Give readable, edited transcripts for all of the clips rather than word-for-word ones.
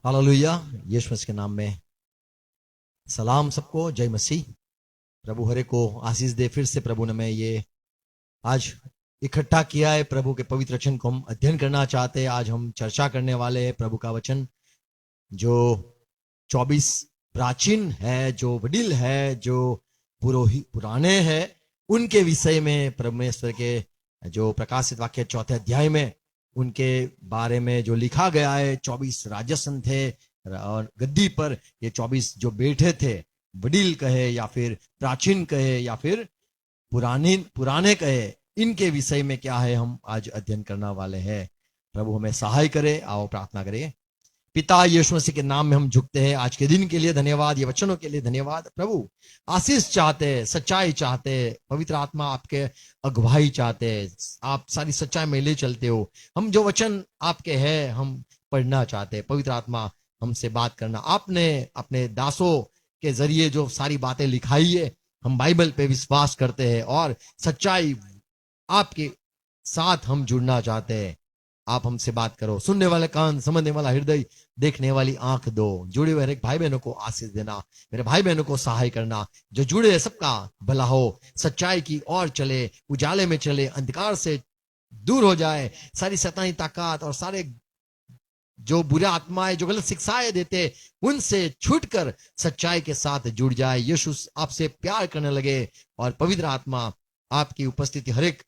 Hallelujah. यीशु मसीह के नाम में सलाम सबको, जय मसीह। प्रभु हरे को आशीष दे। फिर से प्रभु ने मैं ये आज इकट्ठा किया है। प्रभु के पवित्र वचन को हम अध्ययन करना चाहते हैं। आज हम चर्चा करने वाले हैं प्रभु का वचन जो 24 प्राचीन है, जो वडील है, जो पुराने हैं, उनके विषय में परमेश्वर के जो प्रकाशित वाक्य 4 अध्याय में उनके बारे में जो लिखा गया है। 24 राजसन थे और गद्दी पर ये 24 जो बैठे थे, वडील कहे या फिर प्राचीन कहे या फिर पुराने कहे, इनके विषय में क्या है हम आज अध्ययन करने वाले हैं। प्रभु हमें सहाय करे। आओ प्रार्थना करें। पिता यीशु मसीह के नाम में हम झुकते हैं। आज के दिन के लिए धन्यवाद, ये वचनों के लिए धन्यवाद। प्रभु आशीष चाहते, सच्चाई चाहते, पवित्र आत्मा आपके अगुवाई चाहते, आप सारी सच्चाई में ले चलते हो। हम जो वचन आपके हैं हम पढ़ना चाहते। पवित्र आत्मा हमसे बात करना। आपने अपने दासों के जरिए जो सारी बातें लिखाई है, हम बाइबल पे विश्वास करते हैं और सच्चाई आपके साथ हम जुड़ना चाहते हैं। आप हमसे बात करो। सुनने वाले कान, समझने वाला हृदय, देखने वाली आंख दो। जुड़े हुए हर एक भाई बहनों को आशीष देना। मेरे भाई बहनों को सहाय करना। जो जुड़े सबका भला हो, सच्चाई की ओर चले, उजाले में चले, अंधकार से दूर हो जाए। सारी शैतानी ताकत और सारे जो बुरे आत्माएं जो गलत शिक्षाएं देते, उनसे छूटकर सच्चाई के साथ जुड़ जाए। यीशु आपसे प्यार करने लगे और पवित्र आत्मा आपकी उपस्थिति हर एक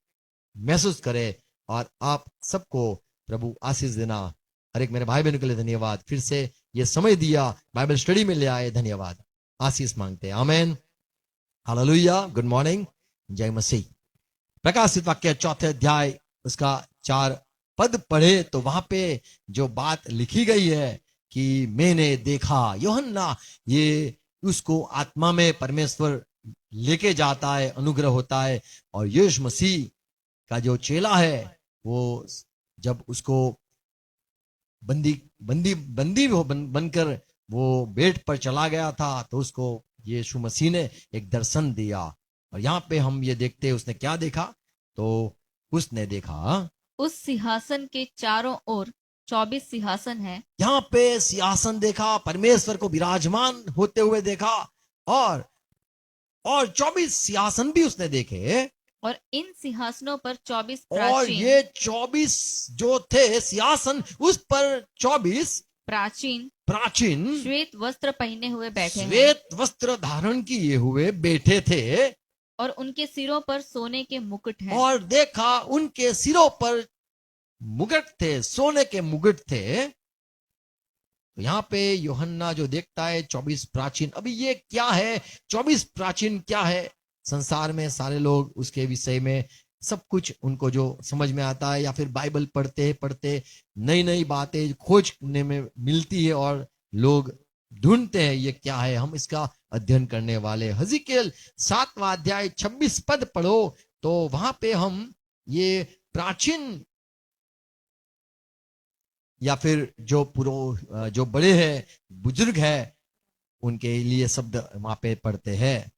महसूस करे और आप सबको प्रभु आशीष देना। हर एक मेरे भाई बहनों के लिए धन्यवाद। फिर से ये समय दिया, बाइबल स्टडी में ले आए, धन्यवाद। आशीष मांगते हैं। आमेन। हालेलुया। गुड मॉर्निंग, जय मसीह। प्रकाशित वाक्य 4 अध्याय उसका 4 पद पढ़े तो वहां पे जो बात लिखी गई है कि मैंने देखा, यूहन्ना ये उसको आत्मा में परमेश्वर लेके जाता है, अनुग्रह होता है। और यीशु मसीह का जो चेला है वो जब उसको बंदी बनकर वो बेड पर चला गया था, तो उसको यीशु मसीह ने एक दर्शन दिया। और यहाँ पे हम ये देखते हैं उसने क्या देखा। तो उसने देखा उस सिंहासन के चारों ओर 24 सिंहासन है। यहाँ पे सिंहासन देखा, परमेश्वर को विराजमान होते हुए देखा और 24 सिंहासन भी उसने देखे। और इन सिंहासनों पर 24 और ये 24 जो थे सिंहासन, उस पर 24 प्राचीन श्वेत वस्त्र पहने हुए बैठे, श्वेत वस्त्र धारण किए हुए बैठे थे। और उनके सिरों पर सोने के मुकुट हैं। और देखा उनके सिरों पर मुकुट थे, सोने के मुकुट थे। तो यहाँ पे यूहन्ना जो देखता है 24 प्राचीन। अभी ये क्या है, 24 प्राचीन क्या है? संसार में सारे लोग उसके विषय में सब कुछ उनको जो समझ में आता है या फिर बाइबल पढ़ते पढ़ते नई नई बातें खोजने में मिलती है और लोग ढूंढते हैं ये क्या है। हम इसका अध्ययन करने वाले। हजिकेल 7वां अध्याय 26 पद पढ़ो तो वहां पे हम ये प्राचीन या फिर जो बड़े हैं, बुजुर्ग है, उनके लिए शब्द वहां पे पढ़ते हैं।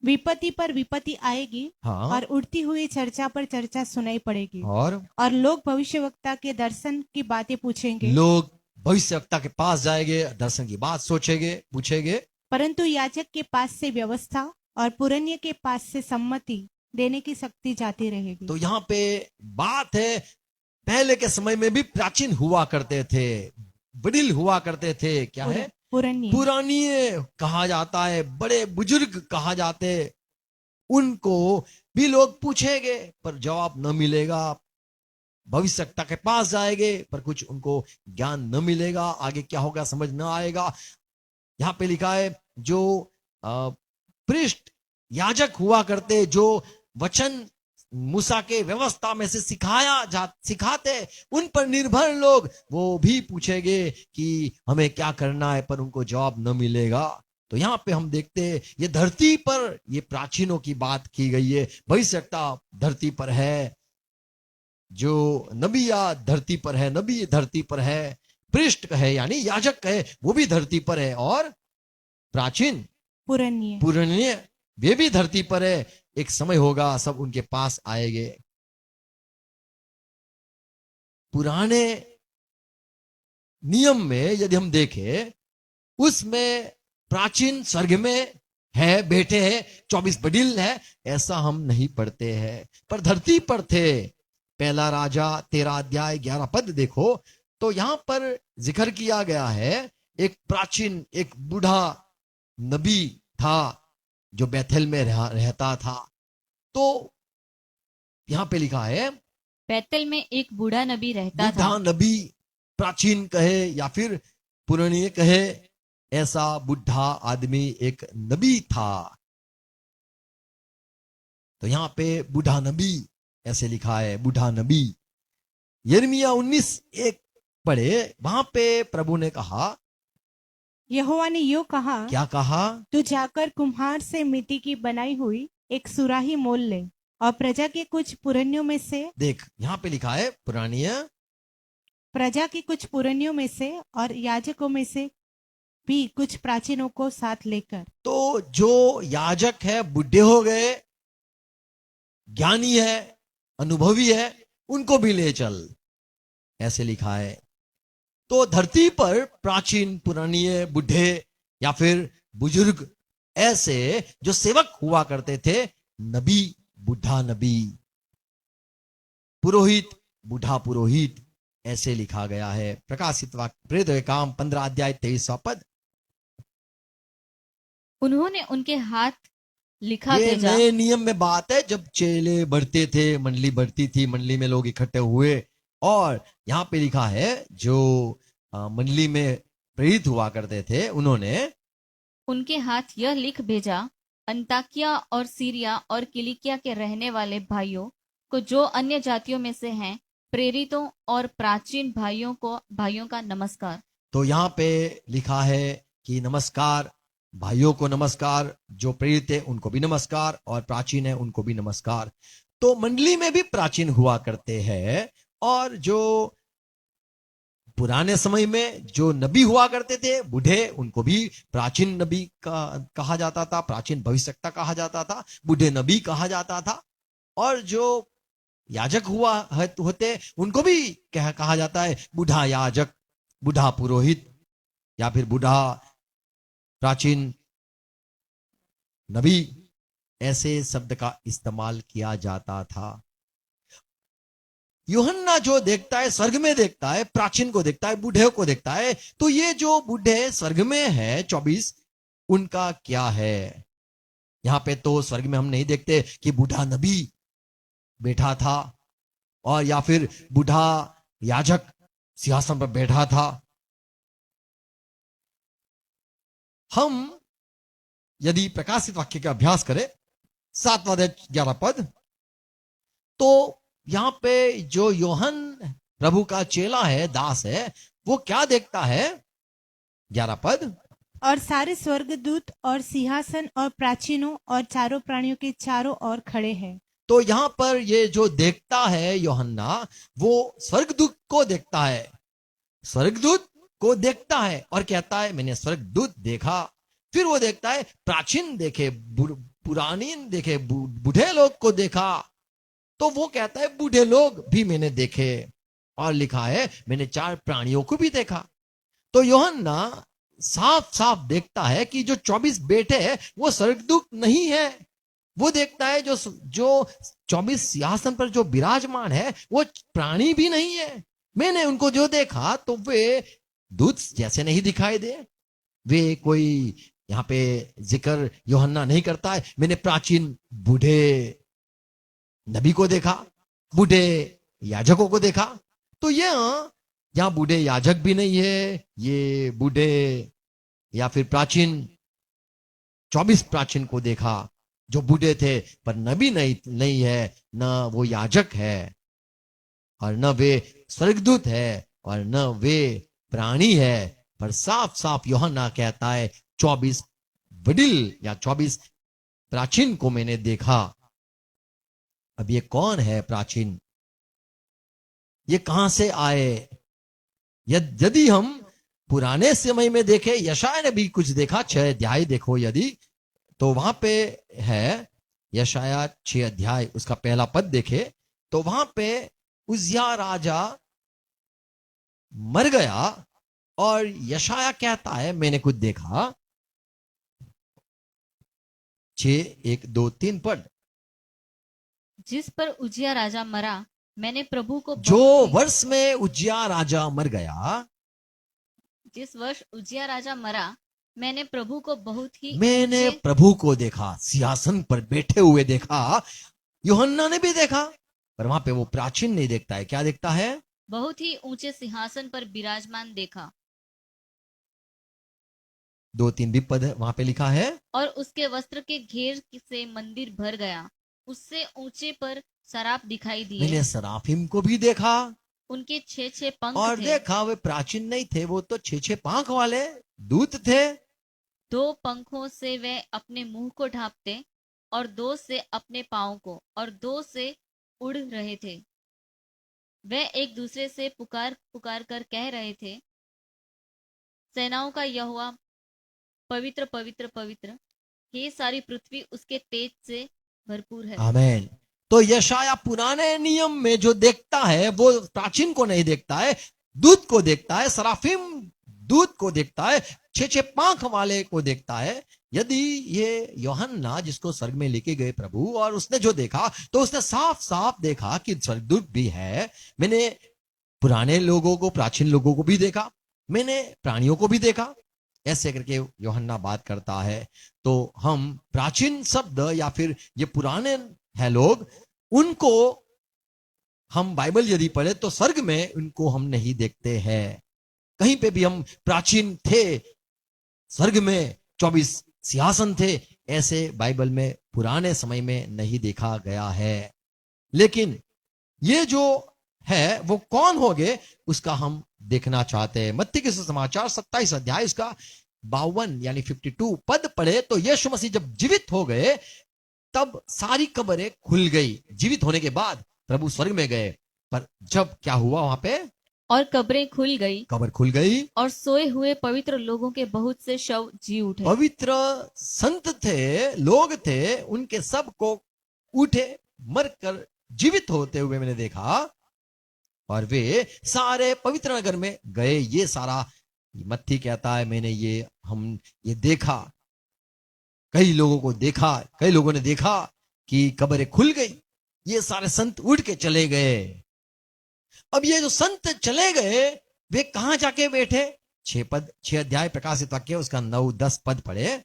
विपत्ति पर विपत्ति आएगी, हाँ। और उड़ती हुई चर्चा पर चर्चा सुनाई पड़ेगी। और लोग भविष्यवक्ता के दर्शन की बातें पूछेंगे। लोग भविष्यवक्ता के पास जाएंगे, दर्शन की बात सोचेंगे, पूछेंगे। परंतु याजक के पास से व्यवस्था और पुरनिय के पास से सम्मति देने की शक्ति जाती रहेगी। तो यहाँ पे बात है, पहले के समय में भी प्राचीन हुआ करते थे, वडील हुआ करते थे। क्या है? पुरानी कहा जाता है, बड़े बुजुर्ग कहा जाते। उनको भी लोग पूछेंगे पर जवाब न मिलेगा। भविष्यवक्ता के पास जाएंगे पर कुछ उनको ज्ञान न मिलेगा। आगे क्या होगा समझ न आएगा। यहाँ पे लिखा है जो पृष्ठ याजक हुआ करते, जो वचन मूसा के व्यवस्था में से सिखाते, उन पर निर्भर लोग वो भी पूछेंगे कि हमें क्या करना है, पर उनको जवाब न मिलेगा। तो यहाँ पे हम देखते हैं ये धरती पर ये प्राचीनों की बात की गई है। भविष्यवक्ता धरती पर है, जो नबिया धरती पर है, नबी धरती पर है, पृष्ठ है यानी याजक है वो भी धरती पर है, और प्राचीन पुराने वे भी धरती पर है। एक समय होगा सब उनके पास आएंगे। पुराने नियम में यदि हम देखें, उसमें प्राचीन स्वर्ग में है, बैठे हैं, 24 बडिल है, ऐसा हम नहीं पढ़ते हैं। पर धरती पर थे। पहला राजा 13 अध्याय 11 पद देखो, तो यहां पर जिक्र किया गया है, एक प्राचीन, एक बूढ़ा नबी था जो बैथेल में रहता था। तो यहां पे लिखा है, बैतल में एक बूढ़ा नबी रहता था। बूढ़ा नबी, प्राचीन कहे या फिर पुरानी कहे, ऐसा बूढ़ा आदमी एक नबी था। तो यहां पे बूढ़ा नबी ऐसे लिखा है, बूढ़ा नबी। यिर्मयाह 19:1 पढ़े, वहां पे प्रभु ने कहा, यहोवा ने यूं कहा, क्या कहा? तू जाकर कुम्हार से मिट्टी की बनाई हुई एक सुराही मोल ले और प्रजा के कुछ पुरनियों में से, देख यहां पे लिखा है पुरानी, प्रजा के कुछ पुरनियों में से और याजकों में से भी कुछ प्राचीनों को साथ लेकर। तो जो याजक है, बुढ़े हो गए, ज्ञानी है, अनुभवी है, उनको भी ले चल, ऐसे लिखा है। तो धरती पर प्राचीन, पुरानी, बुढ़े या फिर बुजुर्ग, ऐसे जो सेवक हुआ करते थे, नबी, बुढ़ा नबी, पुरोहित, बुढ़ा पुरोहित, ऐसे लिखा गया है। प्रकाशित वाक्य प्रेरित काम 15 अध्याय 23 पद। उन्होंने उनके हाथ लिखा ये भेजा। नए नियम में बात है, जब चेले बढ़ते थे, मंडली बढ़ती थी, मंडली में लोग इकट्ठे हुए, और यहां पे लिखा है जो मंडली में प्रेरित हुआ करते थे, उन्होंने उनके हाथ यह लिख भेजा, अंताकिया और सीरिया और किलिकिया के रहने वाले भाइयों को, जो अन्य जातियों में से हैं, प्रेरितों और प्राचीन भाइयों का नमस्कार। तो यहां पे लिखा है कि नमस्कार, भाइयों को नमस्कार, जो प्रेरित है उनको भी नमस्कार, और प्राचीन है उनको भी नमस्कार। तो मंडली में भी प्राचीन हुआ करते हैं, और जो पुराने समय में जो नबी हुआ करते थे, बूढ़े, उनको भी प्राचीन नबी कहा जाता था, प्राचीन भविष्यवक्ता कहा जाता था, बूढ़े नबी कहा जाता था। और जो याजक होते, उनको भी कहा जाता है बूढ़ा याजक, बूढ़ा पुरोहित, या फिर बूढ़ा प्राचीन नबी, ऐसे शब्द का इस्तेमाल किया जाता था। यूहन्ना जो देखता है, स्वर्ग में देखता है, प्राचीन को देखता है, बूढ़े को देखता है। तो ये जो बूढ़े स्वर्ग में है 24, उनका क्या है? यहां पे तो स्वर्ग में हम नहीं देखते कि बूढ़ा नबी बैठा था, और या फिर बूढ़ा याजक सिंहासन पर बैठा था। हम यदि प्रकाशित वाक्य का अभ्यास करें, 7 अध्याय 11 पद, तो यहां पे जो यूहन प्रभु का चेला है, दास है, वो क्या देखता है? 11 पद, और सारे स्वर्गदूत और सिंहासन और प्राचीनों और चारों प्राणियों के चारों ओर खड़े हैं। तो यहां पर ये जो देखता है यूहन्ना, वो स्वर्गदूत को देखता है, स्वर्गदूत को देखता है और कहता है मैंने स्वर्गदूत देखा। फिर वो देखता है प्राचीन देखे, पुरानी देखे, बूढ़े लोग को देखा, तो वो कहता है बूढ़े लोग भी मैंने देखे, और लिखा है मैंने 4 प्राणियों को भी देखा। तो यूहन्ना साफ साफ देखता है कि जो 24 बेटे हैं वो स्वर्गदूत नहीं है। वो देखता है जो 24 सिंहासन पर जो विराजमान है वो प्राणी भी नहीं है। मैंने उनको जो देखा तो वे दूत जैसे नहीं दिखाई दे। वे कोई यहां पे जिक्र यूहन्ना नहीं करता है मैंने प्राचीन बूढ़े नबी को देखा, बूढ़े याजकों को देखा। तो ये यहां बूढ़े याजक भी नहीं है, ये बूढ़े या फिर प्राचीन 24 प्राचीन को देखा जो बूढ़े थे, पर नबी नहीं है, न वो याजक है, और न वे स्वर्गदूत है, और न वे प्राणी है। पर साफ साफ यूहन्ना कहता है 24 वडिल या 24 प्राचीन को मैंने देखा। अब ये कौन है प्राचीन? ये कहां से आए? यदि हम पुराने समय में देखें, यशाया ने भी कुछ देखा, 6 अध्याय देखो यदि, तो वहां पे है यशाया 6 अध्याय, उसका पहला पद देखे तो वहां पे उजिया राजा मर गया और यशाया कहता है मैंने कुछ देखा। 6, 1, 2, 3 पद। जिस पर उजिया राजा मरा, मैंने प्रभु को जो बहुत ही- वर्ष में उज्जिया राजा मर गया, जिस वर्ष उजिया राजा मरा, मैंने प्रभु को बहुत ही मैंने ऊंचे प्रभु को देखा, सिंहासन पर बैठे हुए देखा। यूहन्ना ने भी देखा, पर वहां पे वो प्राचीन नहीं देखता है। क्या देखता है? बहुत ही ऊंचे सिंहासन पर विराजमान देखा, 2, 3 भी पद वहां पे लिखा है। और उसके वस्त्र के घेर से मंदिर भर गया। उससे ऊंचे पर सराप दिखाई दिए। मैंने सराफिम को भी देखा, उनके 6 पंख और थे। देखा वे प्राचीन नहीं थे, वो तो 6 पांख वाले दूत थे। 2 पंखों से वे अपने मुंह को ढांपते, और 2 से अपने पाँव को, और 2 से उड़ रहे थे। वे एक दूसरे से पुकार पुकार कर कह रहे थे, सेनाओं का यहोवा पवित्र पवित्र पवित्र, हे सारी पृथ्वी उसके तेज से भरपूर है। आमेन। तो यशाया पुराने नियम में जो देखता है वो प्राचीन को नहीं देखता है, दूत को देखता है, सराफिम दूत को देखता है, 6 पांख वाले को देखता है। यदि ये यूहन्ना जिसको स्वर्ग में लेके गए प्रभु, और उसने जो देखा तो उसने साफ साफ देखा कि स्वर्गदूत भी है। मैंने पुराने लोगों को, प्राचीन लोगों को भी देखा, मैंने प्राणियों को भी देखा, ऐसे करके यूहन्ना बात करता है। तो हम प्राचीन शब्द या फिर ये पुराने हैं लोग, उनको हम बाइबल यदि पढ़े तो स्वर्ग में उनको हम नहीं देखते हैं। कहीं पे भी हम प्राचीन थे, स्वर्ग में 24 सिंहासन थे, ऐसे बाइबल में पुराने समय में नहीं देखा गया है। लेकिन ये जो है वो कौन हो गए, उसका हम देखना चाहते हैं। मत्ती के सुसमाचार 27 अध्याय इसका 52 यानी 52 पद पढ़े तो यीशु मसीह जब जीवित हो गए तब सारी कब्रें खुल गई। जीवित होने के बाद प्रभु स्वर्ग में गए, पर जब क्या हुआ वहां पे, और कब्रें खुल गई, कब्र खुल गई, और सोए हुए पवित्र लोगों के बहुत से शव जी उठे। पवित्र संत थे, लोग थे, उनके सब को उठे, मरकर जीवित होते हुए मैंने देखा, और वे सारे पवित्र नगर में गए। ये सारा मत्ती कहता है मैंने ये देखा, कई लोगों को देखा, कई लोगों ने देखा कि कब्रें खुल गई, ये सारे संत उठ के चले गए। अब ये जो संत चले गए वे कहां जाके बैठे? 6 अध्याय प्रकाशित वाक्य उसका 9-10 पद पढ़े।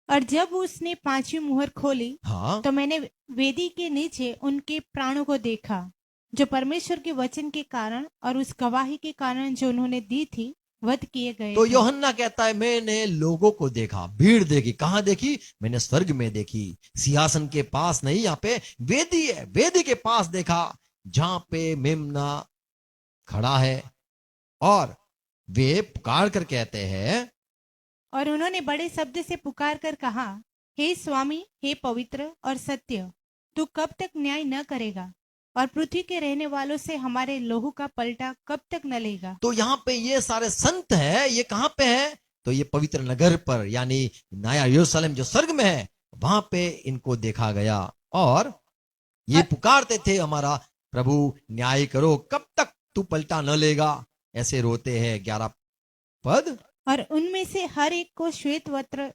और जब उसने 5वीं मुहर खोली हाँ, तो मैंने वेदी के नीचे उनके प्राणों को देखा, जो परमेश्वर के वचन के कारण और उस गवाही के कारण जो उन्होंने दी थी वध किए गए तो थे। यूहन्ना कहता है मैंने लोगों को देखा, भीड़ देखी। कहां देखी? मैंने स्वर्ग में देखी, सिंहासन के पास नहीं, यहाँ पे वेदी है, वेदी के पास देखा जहां पे मेमना खड़ा है, और वे पुकार कर कहते हैं, और उन्होंने बड़े शब्द से पुकार कर कहा, हे स्वामी, हे पवित्र और सत्य, तू कब तक न्याय न करेगा और पृथ्वी के रहने वालों से हमारे लोहू का पलटा कब तक न लेगा। तो यहाँ पे ये सारे संत है, ये कहां पे है? तो ये पवित्र नगर पर, यानी नया यरूशलेम जो स्वर्ग में है, वहां पे इनको देखा गया। और ये पुकारते थे हमारा प्रभु न्याय करो, कब तक तू पलटा न लेगा, ऐसे रोते हैं। 11 पद। और उनमें से हर एक को श्वेत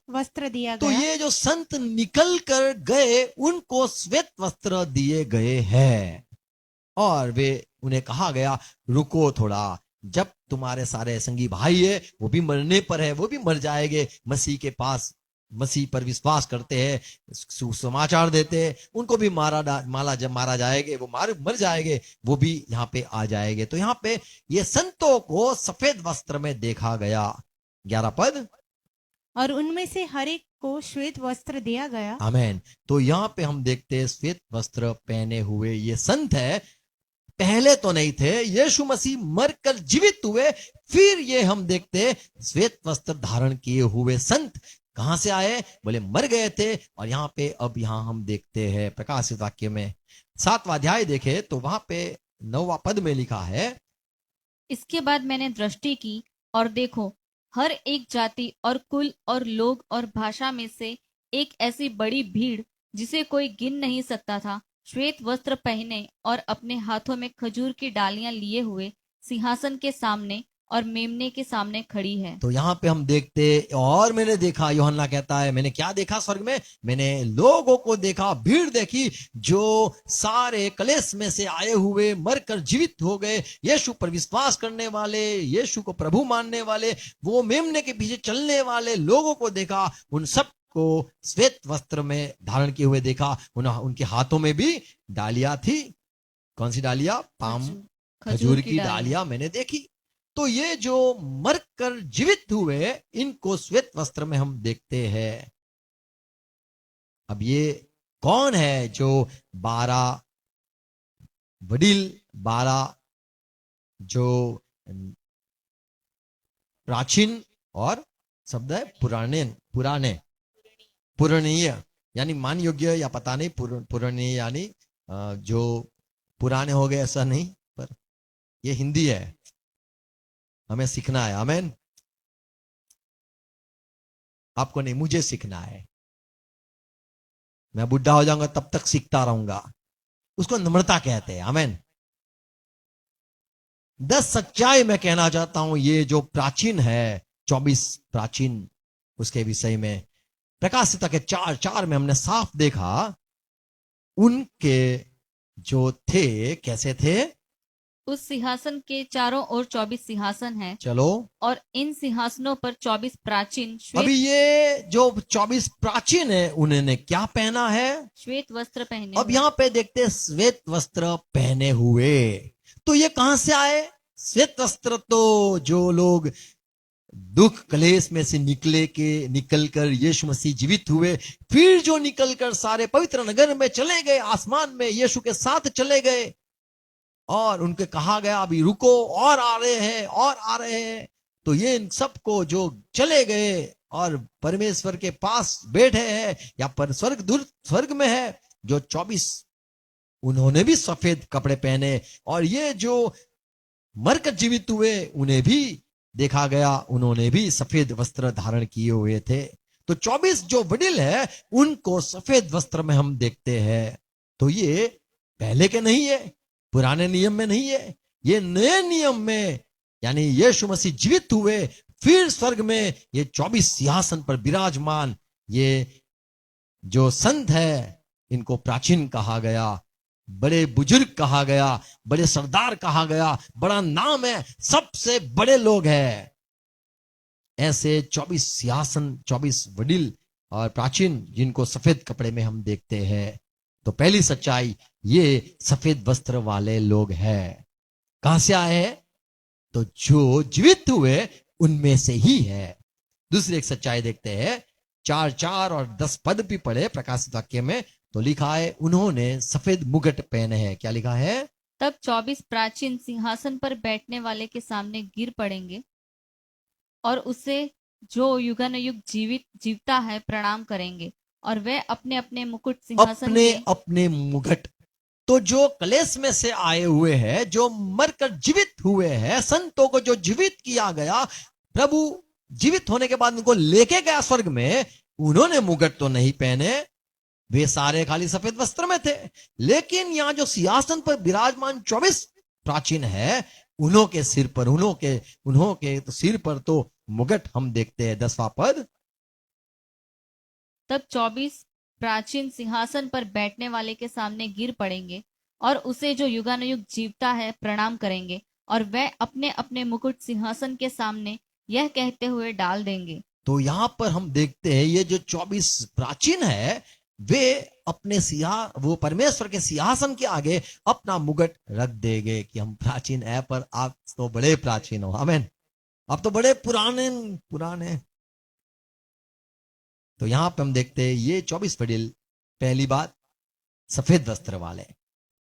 वस्त्र दिया तो गया। ये जो संत निकल कर गए उनको श्वेत वस्त्र दिए गए हैं, और वे उन्हें कहा गया रुको थोड़ा, जब तुम्हारे सारे संगी भाई है वो भी मरने पर है, वो भी मर जाएंगे, मसीह के पास, मसीह पर विश्वास करते हैं, सुसमाचार देते हैं, उनको भी मारा जाएगा, वो मर जाएंगे, वो भी यहाँ पे आ जाएंगे। तो यहाँ पे ये संतों को सफेद वस्त्र में देखा गया। 11 पद। और उनमें से हर एक को श्वेत वस्त्र दिया गया। आमेन। तो यहाँ पे हम देखते हैं श्वेत वस्त्र पहने हुए ये संत है, पहले तो नहीं थे, यीशु मसीह मरकर जीवित हुए, फिर ये हम देखते श्वेत वस्त्र धारण किए हुए संत कहां से आए? बोले मर गए थे, और यहाँ पे अब यहाँ हम देखते हैं प्रकाशित वाक्य में 7वां अध्याय देखे तो वहां पे 9वां पद में लिखा है, इसके बाद मैंने दृष्टि की, और देखो, हर एक जाति और कुल और लोग और भाषा में से एक ऐसी बड़ी भीड़ जिसे कोई गिन नहीं सकता था, श्वेत वस्त्र पहने और अपने हाथों में खजूर की डालियां लिए हुए सिंहासन के सामने और मेमने के सामने खड़ी है। तो यहाँ पे हम देखते, और मैंने देखा, यूहन्ना कहता है, मैंने क्या देखा स्वर्ग में? मैंने लोगों को देखा, भीड़ देखी, जो सारे कलेश में से आए हुए, मरकर जीवित हो गए, यीशु पर विश्वास करने वाले, यीशु को प्रभु मानने वाले, वो मेमने के पीछे चलने वाले लोगों को देखा। उन सब को श्वेत वस्त्र में धारण किए हुए देखा। उनके हाथों में भी डालियां थी। कौन सी डालियां? पाम, खजूर की डालियां मैंने देखी। तो ये जो मरकर जीवित हुए, इनको श्वेत वस्त्र में हम देखते हैं। अब ये कौन है जो 12 वडील, 12 जो प्राचीन, और शब्द है पुराणीय, यानी मान योग्य या पता नहीं, पुराणीय यानी जो पुराने हो गए, ऐसा नहीं, पर ये हिंदी है, हमें सीखना है। आमेन। आपको नहीं, मुझे सीखना है। मैं बुढ़ा हो जाऊंगा तब तक सीखता रहूंगा। उसको नम्रता कहते हैं। आमेन। 10 सच्चाई मैं कहना चाहता हूं। ये जो प्राचीन है, 24 प्राचीन, उसके विषय में प्रकाशित के 4:4 में हमने साफ देखा, उनके जो थे कैसे थे। उस सिंहासन के चारों ओर 24 सिंहासन हैं, चलो, और इन सिंहासनों पर 24 प्राचीन श्वेत, अभी ये जो 24 प्राचीन है, उन्होंने क्या पहना है? श्वेत वस्त्र पहने अब हुए। यहाँ पे देखते हैं श्वेत वस्त्र पहने हुए। तो ये कहां से आए श्वेत वस्त्र? तो जो लोग दुख क्लेश में से निकलकर यीशु मसीह जीवित हुए, फिर जो निकलकर सारे पवित्र नगर में चले गए, आसमान में यीशु के साथ चले गए, और उनके कहा गया अभी रुको, और आ रहे हैं, और आ रहे हैं। तो ये इन सबको जो चले गए और परमेश्वर के पास बैठे हैं, या पर स्वर्ग में है, जो 24, उन्होंने भी सफेद कपड़े पहने। और ये जो मरकर जीवित हुए, उन्हें भी देखा गया, उन्होंने भी सफेद वस्त्र धारण किए हुए थे। तो 24 जो वडील है, उनको सफेद वस्त्र में हम देखते हैं। तो ये पहले के नहीं है, पुराने नियम में नहीं है, ये नए नियम में, यानी यीशु मसीह जीवित हुए, फिर स्वर्ग में ये 24 सिंहासन पर विराजमान, ये जो संत है, इनको प्राचीन कहा गया, बड़े बुजुर्ग कहा गया, बड़े सरदार कहा गया, बड़ा नाम है, सबसे बड़े लोग हैं। ऐसे 24 सिंहासन, 24 वडील और प्राचीन, जिनको सफेद कपड़े में हम देखते हैं। तो पहली सच्चाई, ये सफेद वस्त्र वाले लोग हैं। कहां से आए हैं? तो जो जीवित हुए उनमें से ही है। दूसरी एक सच्चाई देखते हैं, 4:4 और 10 पद भी पढ़े प्रकाशित वाक्य में। तो लिखा है, उन्होंने सफेद मुकुट पहने हैं। क्या लिखा है? तब 24 प्राचीन सिंहासन पर बैठने वाले के सामने गिर पड़ेंगे, और उसे जो युगानुयुग जीवता है प्रणाम करेंगे, और वे अपने अपने मुकुट सिंहासन अपने में, अपने मुकुट। तो जो कलेश में से आए हुए हैं, जो मरकर जीवित हुए हैं, संतों को जो जीवित किया गया, प्रभु जीवित होने के बाद उनको लेके गया स्वर्ग में, उन्होंने मुकुट तो नहीं पहने, वे सारे खाली सफेद वस्त्र में थे। लेकिन यहां जो सिंहासन पर विराजमान 24 प्राचीन है, उन्हों के सिर पर, उन्हों के तो सिर पर तो मुकुट हम देखते हैं। 10वां पद, तब 24 प्राचीन सिंहासन पर बैठने वाले के सामने गिर पड़ेंगे, और उसे जो युगानुयुग जीवता है प्रणाम करेंगे, और वह अपने अपने मुकुट सिंहासन के सामने यह कहते हुए डाल देंगे। तो यहां पर हम देखते हैं, ये जो 24 प्राचीन है, वे अपने वो परमेश्वर के सिंहासन के आगे अपना मुकुट रख देंगे कि हम प्राचीन है, पर आप तो बड़े प्राचीन हो। आमीन। आप तो बड़े पुराने। तो यहां पर हम देखते हैं, ये 24 वडील, पहली बात सफेद वस्त्र वाले,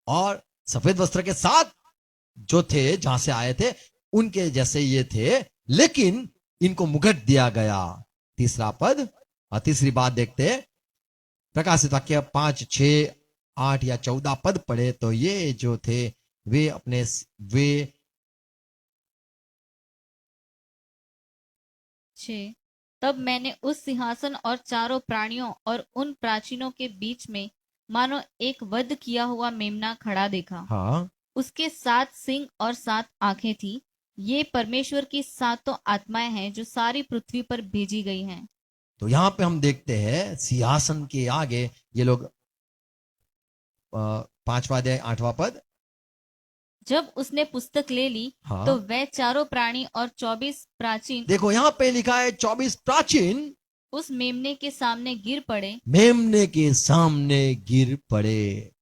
और सफेद वस्त्र के साथ जो थे, जहां से आए थे, उनके जैसे ये थे, लेकिन इनको मुकुट दिया गया। तीसरा पद, और तीसरी बात देखते हैं, प्रकाशित वाक्य 5, 6, 8 या 14 पद पढ़े। तो ये जो थे, वे 6, तब मैंने उस सिंहासन और चारों प्राणियों और उन प्राचीनों के बीच में मानो एक वध किया हुआ मेमना खड़ा देखा। हाँ, उसके 7 सिंग और 7 आंखें थी, ये परमेश्वर की सातों आत्माएं हैं जो सारी पृथ्वी पर भेजी गई हैं। तो यहां पे हम देखते हैं सिंहासन के आगे ये लोग 5वां अध्याय 8वां पद। जब उसने पुस्तक ले ली हाँ। तो वह चारों प्राणी और 24 प्राचीन देखो यहां पे लिखा है 24 प्राचीन उस मेमने के सामने गिर पड़े। मेमने के सामने गिर पड़े।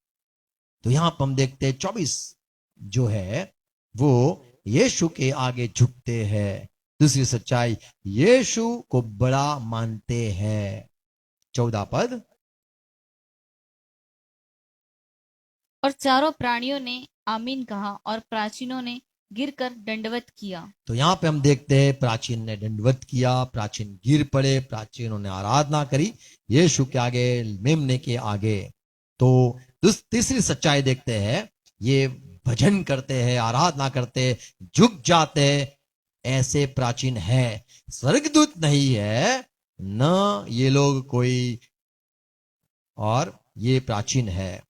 तो यहां पर हम देखते हैं 24 जो है वो यीशु के आगे झुकते हैं। दूसरी सच्चाई, यीशु को बड़ा मानते हैं। 14 पद। और चारों प्राणियों ने आमीन कहा और प्राचीनों ने गिरकर दंडवत किया। तो यहां पे हम देखते हैं प्राचीन ने दंडवत किया, प्राचीन गिर पड़े, प्राचीनों ने आराधना करी यीशु के आगे, मेमने के आगे। तो तीसरी सच्चाई देखते हैं, ये भजन करते हैं, आराधना करते हैं, झुक जाते हैं, ऐसे प्राचीन है। स्वर्गदूत नहीं है न ये लोग कोई, और ये प्राचीन है।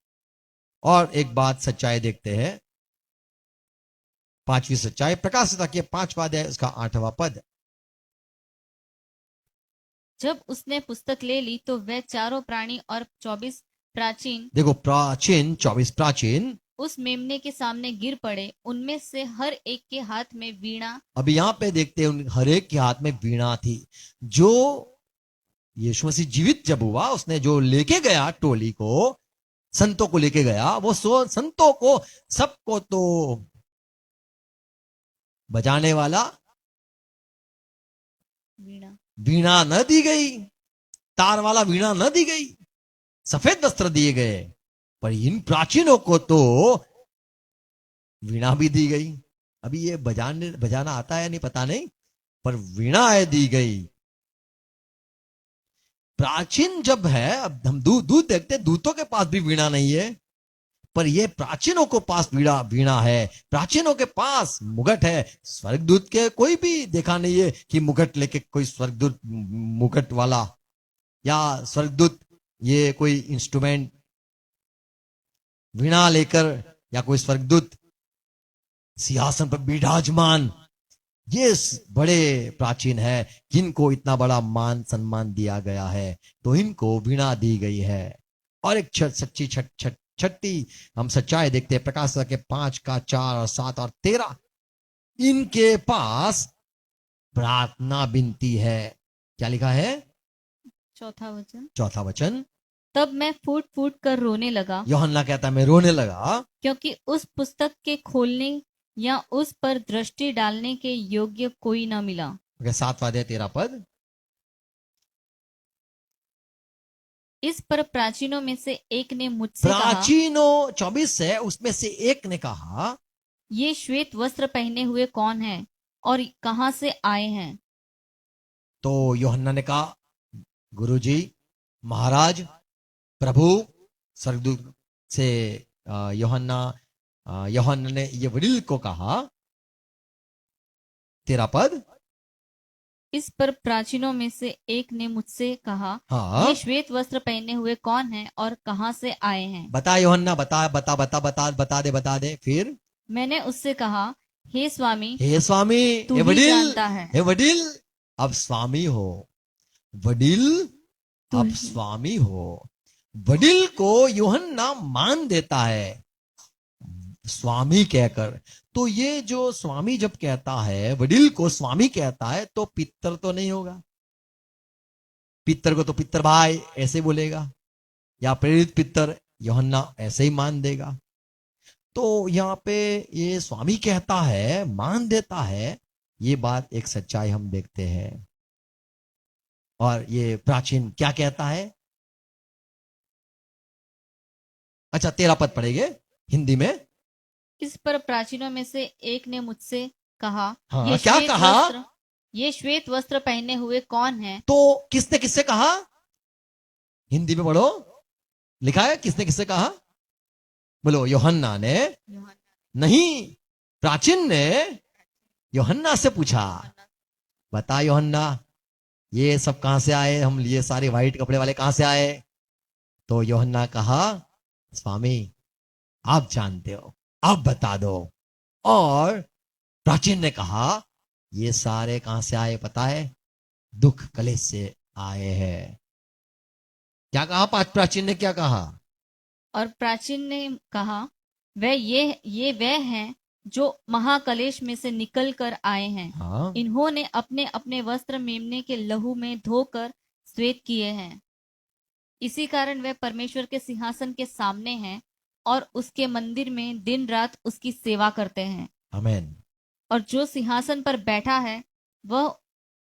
और एक बात सच्चाई देखते हैं, 5वीं सच्चाई प्रकाशित के 5वां अध्याय उसका 8वां पद। जब उसने पुस्तक ले ली तो वह चारों प्राणी और 24 प्राचीन देखो प्राचीन 24 प्राचीन उस मेमने के सामने गिर पड़े। उनमें से हर एक के हाथ में वीणा। अभी यहां पे देखते हैं हर एक के हाथ में वीणा थी। जो यीशु मसीह जीवित जब हुआ, उसने जो लेके गया टोली को, संतों को लेके गया, वो संतों को सबको तो बजाने वाला वीणा न दी गई, तार वाला वीणा न दी गई, सफेद वस्त्र दिए गए। पर इन प्राचीनों को तो वीणा भी दी गई। अभी ये बजाना आता है नहीं पता नहीं, पर वीणा है दी गई। प्राचीन जब है, अब हम दूत देखते, दूतों के पास भी वीणा नहीं है, पर ये प्राचीनों को पास वीणा है, प्राचीनों के पास मुकुट है। स्वर्गदूत के कोई भी देखा नहीं है कि मुकुट लेके कोई स्वर्गदूत मुकुट वाला, या स्वर्गदूत ये कोई इंस्ट्रूमेंट वीणा लेकर, या कोई स्वर्गदूत सिंहासन पर विराजमान। ये बड़े प्राचीन है जिनको इतना बड़ा मान सम्मान दिया गया है, तो इनको वीणा दी गई है। और एक सच्ची छठी हम सच्चाई देखते हैं प्रकाश के 5 का 4 और 7 और 13। इनके पास प्रार्थना विनती है। क्या लिखा है? चौथा वचन। तब मैं फूट फूट कर रोने लगा। यूहन्ना कहता है मैं रोने लगा, क्योंकि उस पुस्तक के खोलने या उस पर दृष्टि डालने के योग्य कोई न मिला। 7वां अध्याय 13 पद। इस पर प्राचीनों में से एक ने मुझसे कहा, प्राचीनों 24 है, उसमें से एक ने कहा, ये श्वेत वस्त्र पहने हुए कौन है और कहां से आए हैं? तो यूहन्ना ने कहा, गुरुजी, महाराज, प्रभु, स्वर्गदूत से यूहन्ना ने ये वडील को कहा। 13 पद। इस पर प्राचीनों में से एक ने मुझसे कहा, हाँ, ये श्वेत वस्त्र पहने हुए कौन है और कहां से आए हैं? बता यूहन्ना, बता दे। फिर मैंने उससे कहा, हे स्वामी, हे स्वामी, तू हे ही वडील, जानता है। हे वडील, अब स्वामी हो, वडील तू अब ही। स्वामी हो। वडील को यूहन्ना मान देता है स्वामी कहकर। तो ये जो स्वामी जब कहता है, वडील को स्वामी कहता है, तो पितर तो नहीं होगा। पितर को तो पितर भाई ऐसे बोलेगा, या प्रेरित पितर यूहन्ना ऐसे ही मान देगा। तो यहां पे ये स्वामी कहता है, मान देता है। ये बात एक सच्चाई हम देखते हैं। और ये प्राचीन क्या कहता है? अच्छा 13 पद पढ़ेंगे हिंदी में। इस पर प्राचीनों में से एक ने मुझसे कहा, हाँ, ये क्या श्वेत कहा? वस्त्र, ये श्वेत वस्त्र पहने हुए कौन है? तो किसने किससे कहा? हिंदी में पढ़ो, लिखा है किसने किससे कहा? बोलो, यूहन्ना ने? नहीं, प्राचीन ने यूहन्ना से पूछा, बता यूहन्ना, ये सब कहां से आए? हम ये सारे व्हाइट कपड़े वाले कहां से आए? तो यूहन्ना कहा, स्वामी आप जानते हो, आप बता दो। और प्राचीन ने कहा ये सारे कहां से आए पता है? दुख कलेश से आए हैं। क्या कहा प्राचीन ने? क्या कहा? और प्राचीन ने कहा वह ये वह हैं जो महाकलेश में से निकल कर आए हैं। हाँ, इन्होंने अपने अपने वस्त्र मेमने के लहू में धोकर श्वेत किए हैं। इसी कारण वह परमेश्वर के सिंहासन के सामने हैं और उसके मंदिर में दिन रात उसकी सेवा करते हैं। आमेन। और जो सिंहासन पर बैठा है वह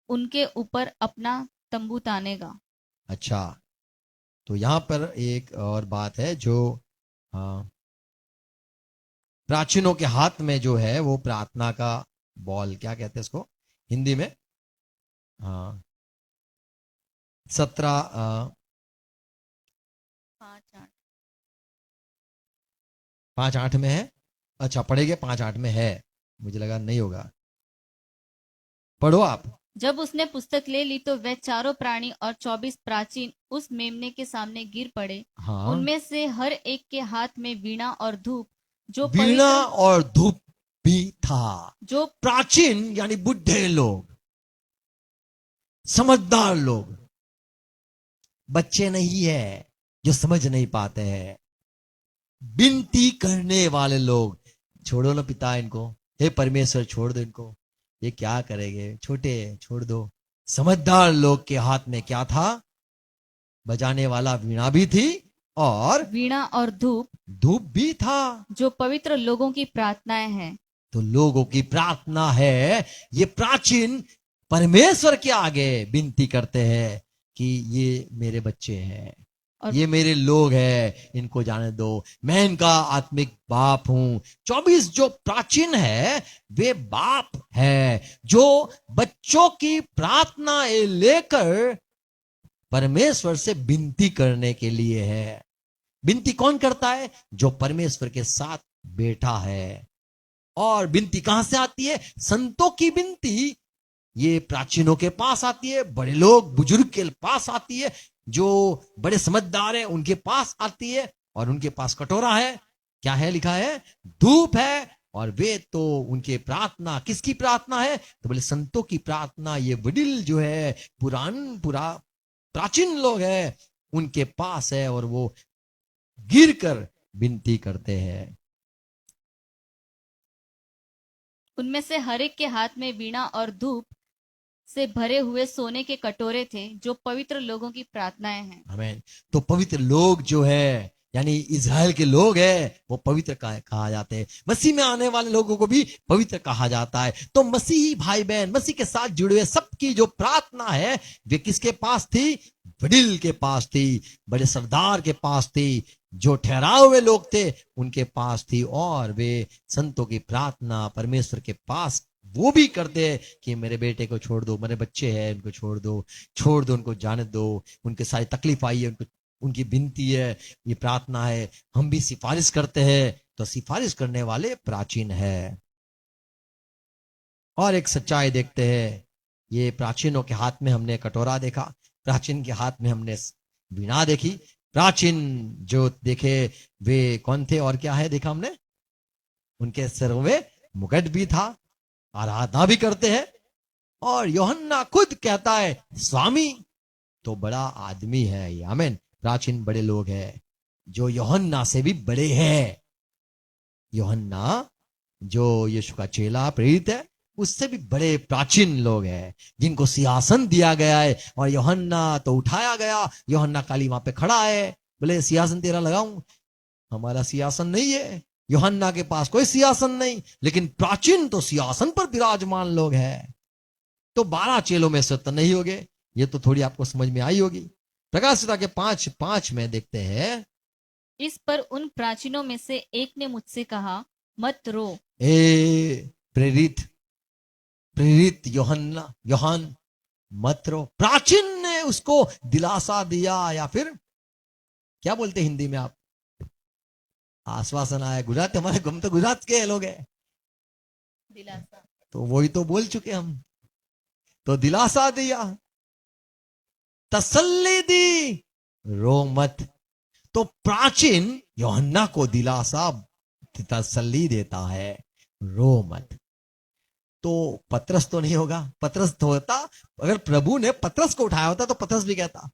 उनके ऊपर अपना तंबू तानेगा। अच्छा, तो यहां पर एक और बात है जो प्राचीनों के हाथ में जो है वो प्रार्थना का बॉल, क्या कहते हैं इसको हिंदी में? 17 5-8 में है। अच्छा, पढ़ेंगे 5-8 में है, मुझे लगा नहीं होगा। पढ़ो आप। जब उसने पुस्तक ले ली तो वह चारों प्राणी और 24 प्राचीन उस मेमने के सामने गिर पड़े। हाँ, उनमें से हर एक के हाथ में वीणा और धूप जो वीणा पवित्र और धूप भी था। जो प्राचीन यानी बुढ़े लोग, समझदार लोग, बच्चे नहीं है जो समझ नहीं पाते हैं, विनती करने वाले लोग। छोड़ो ना पिता इनको, हे परमेश्वर छोड़ दो इनको, ये क्या करेंगे, छोटे छोड़ दो। समझदार लोग के हाथ में क्या था? बजाने वाला वीणा भी थी और वीणा और धूप धूप भी था। जो पवित्र लोगों की प्रार्थनाएं हैं। तो लोगों की प्रार्थना है। ये प्राचीन परमेश्वर के आगे विनती करते हैं कि ये मेरे बच्चे हैं, और ये मेरे लोग हैं, इनको जाने दो, मैं इनका आत्मिक बाप हूं। 24 जो प्राचीन है वे बाप है जो बच्चों की प्रार्थना लेकर परमेश्वर से विनती करने के लिए है। विनती कौन करता है? जो परमेश्वर के साथ बैठा है। और विनती कहां से आती है? संतों की विनती ये प्राचीनों के पास आती है, बड़े लोग बुजुर्ग के पास आती है, जो बड़े समझदार हैं उनके पास आती है। और उनके पास कटोरा है, क्या है? लिखा है धूप है। और वे तो उनके प्रार्थना, किसकी प्रार्थना है? तो बोले संतों की प्रार्थना। ये वडील जो है प्राचीन लोग हैं उनके पास है और वो गिर कर विनती करते हैं। उनमें से हर एक के हाथ में वीणा और धूप से भरे हुए सोने के कटोरे थे जो पवित्र लोगों की प्रार्थनाएं हैं। आमीन। तो पवित्र लोग जो है यानी इज़राइल के लोग हैं वो पवित्र कहा जाते हैं। मसीह में आने वाले लोगों को भी पवित्र कहा जाता है। तो मसीही भाई बहन, मसीह के साथ जुड़े हुए सबकी जो प्रार्थना है वे किसके पास थी? वडील के पास थी, बड़े सरदार के पास थी, जो ठहराए हुए लोग थे उनके पास थी। और वे संतों की प्रार्थना परमेश्वर के पास वो भी करते हैं कि मेरे बेटे को छोड़ दो, मेरे बच्चे हैं उनको छोड़ दो, उनको जाने दो, उनके सारी तकलीफ आई है, उनकी विनती है, ये प्रार्थना है। हम भी सिफारिश करते हैं, तो सिफारिश करने वाले प्राचीन है। और एक सच्चाई देखते हैं, ये प्राचीनों के हाथ में हमने कटोरा देखा, प्राचीन के हाथ में हमने वीणा देखी। प्राचीन जो देखे वे कौन थे और क्या है देखा हमने? उनके सिरों में मुकुट भी था, आराधना भी करते हैं। और यूहन्ना खुद कहता है स्वामी, तो बड़ा आदमी है ये। आमीन। प्राचीन बड़े लोग हैं जो यूहन्ना से भी बड़े हैं। यूहन्ना जो यीशु का चेला प्रेरित है उससे भी बड़े प्राचीन लोग हैं जिनको सिंहासन दिया गया है। और यूहन्ना तो उठाया गया, यूहन्ना काली वहां पे खड़ा है, बोले सिंहासन तेरा लगाऊं? हमारा सिंहासन नहीं है, यूहन्ना के पास कोई सिंहासन नहीं, लेकिन प्राचीन तो सिंहासन पर विराजमान लोग हैं। तो 12 चेलों में से तो नहीं हो गए, ये तो थोड़ी आपको समझ में आई होगी। प्रकाशिता के 5:5 में देखते हैं, इस पर उन प्राचीनों में से एक ने मुझसे कहा मत रो। प्रेरित यूहन्ना मत रो। प्राचीन ने उसको दिलासा दिया, या फिर क्या बोलते हिंदी में आप? आश्वासन आया। गुजरात हमारे हम तो गुजरात के लोग हैं, दिलासा। तो वही तो बोल चुके हम। तो दिलासा दिया, तसल्ली दी, रो मत। तो प्राचीन यूहन्ना को दिलासा तसल्ली देता है, रो मत। तो पतरस तो नहीं होगा। पतरस तो होता, अगर प्रभु ने पतरस को उठाया होता तो पतरस भी कहता,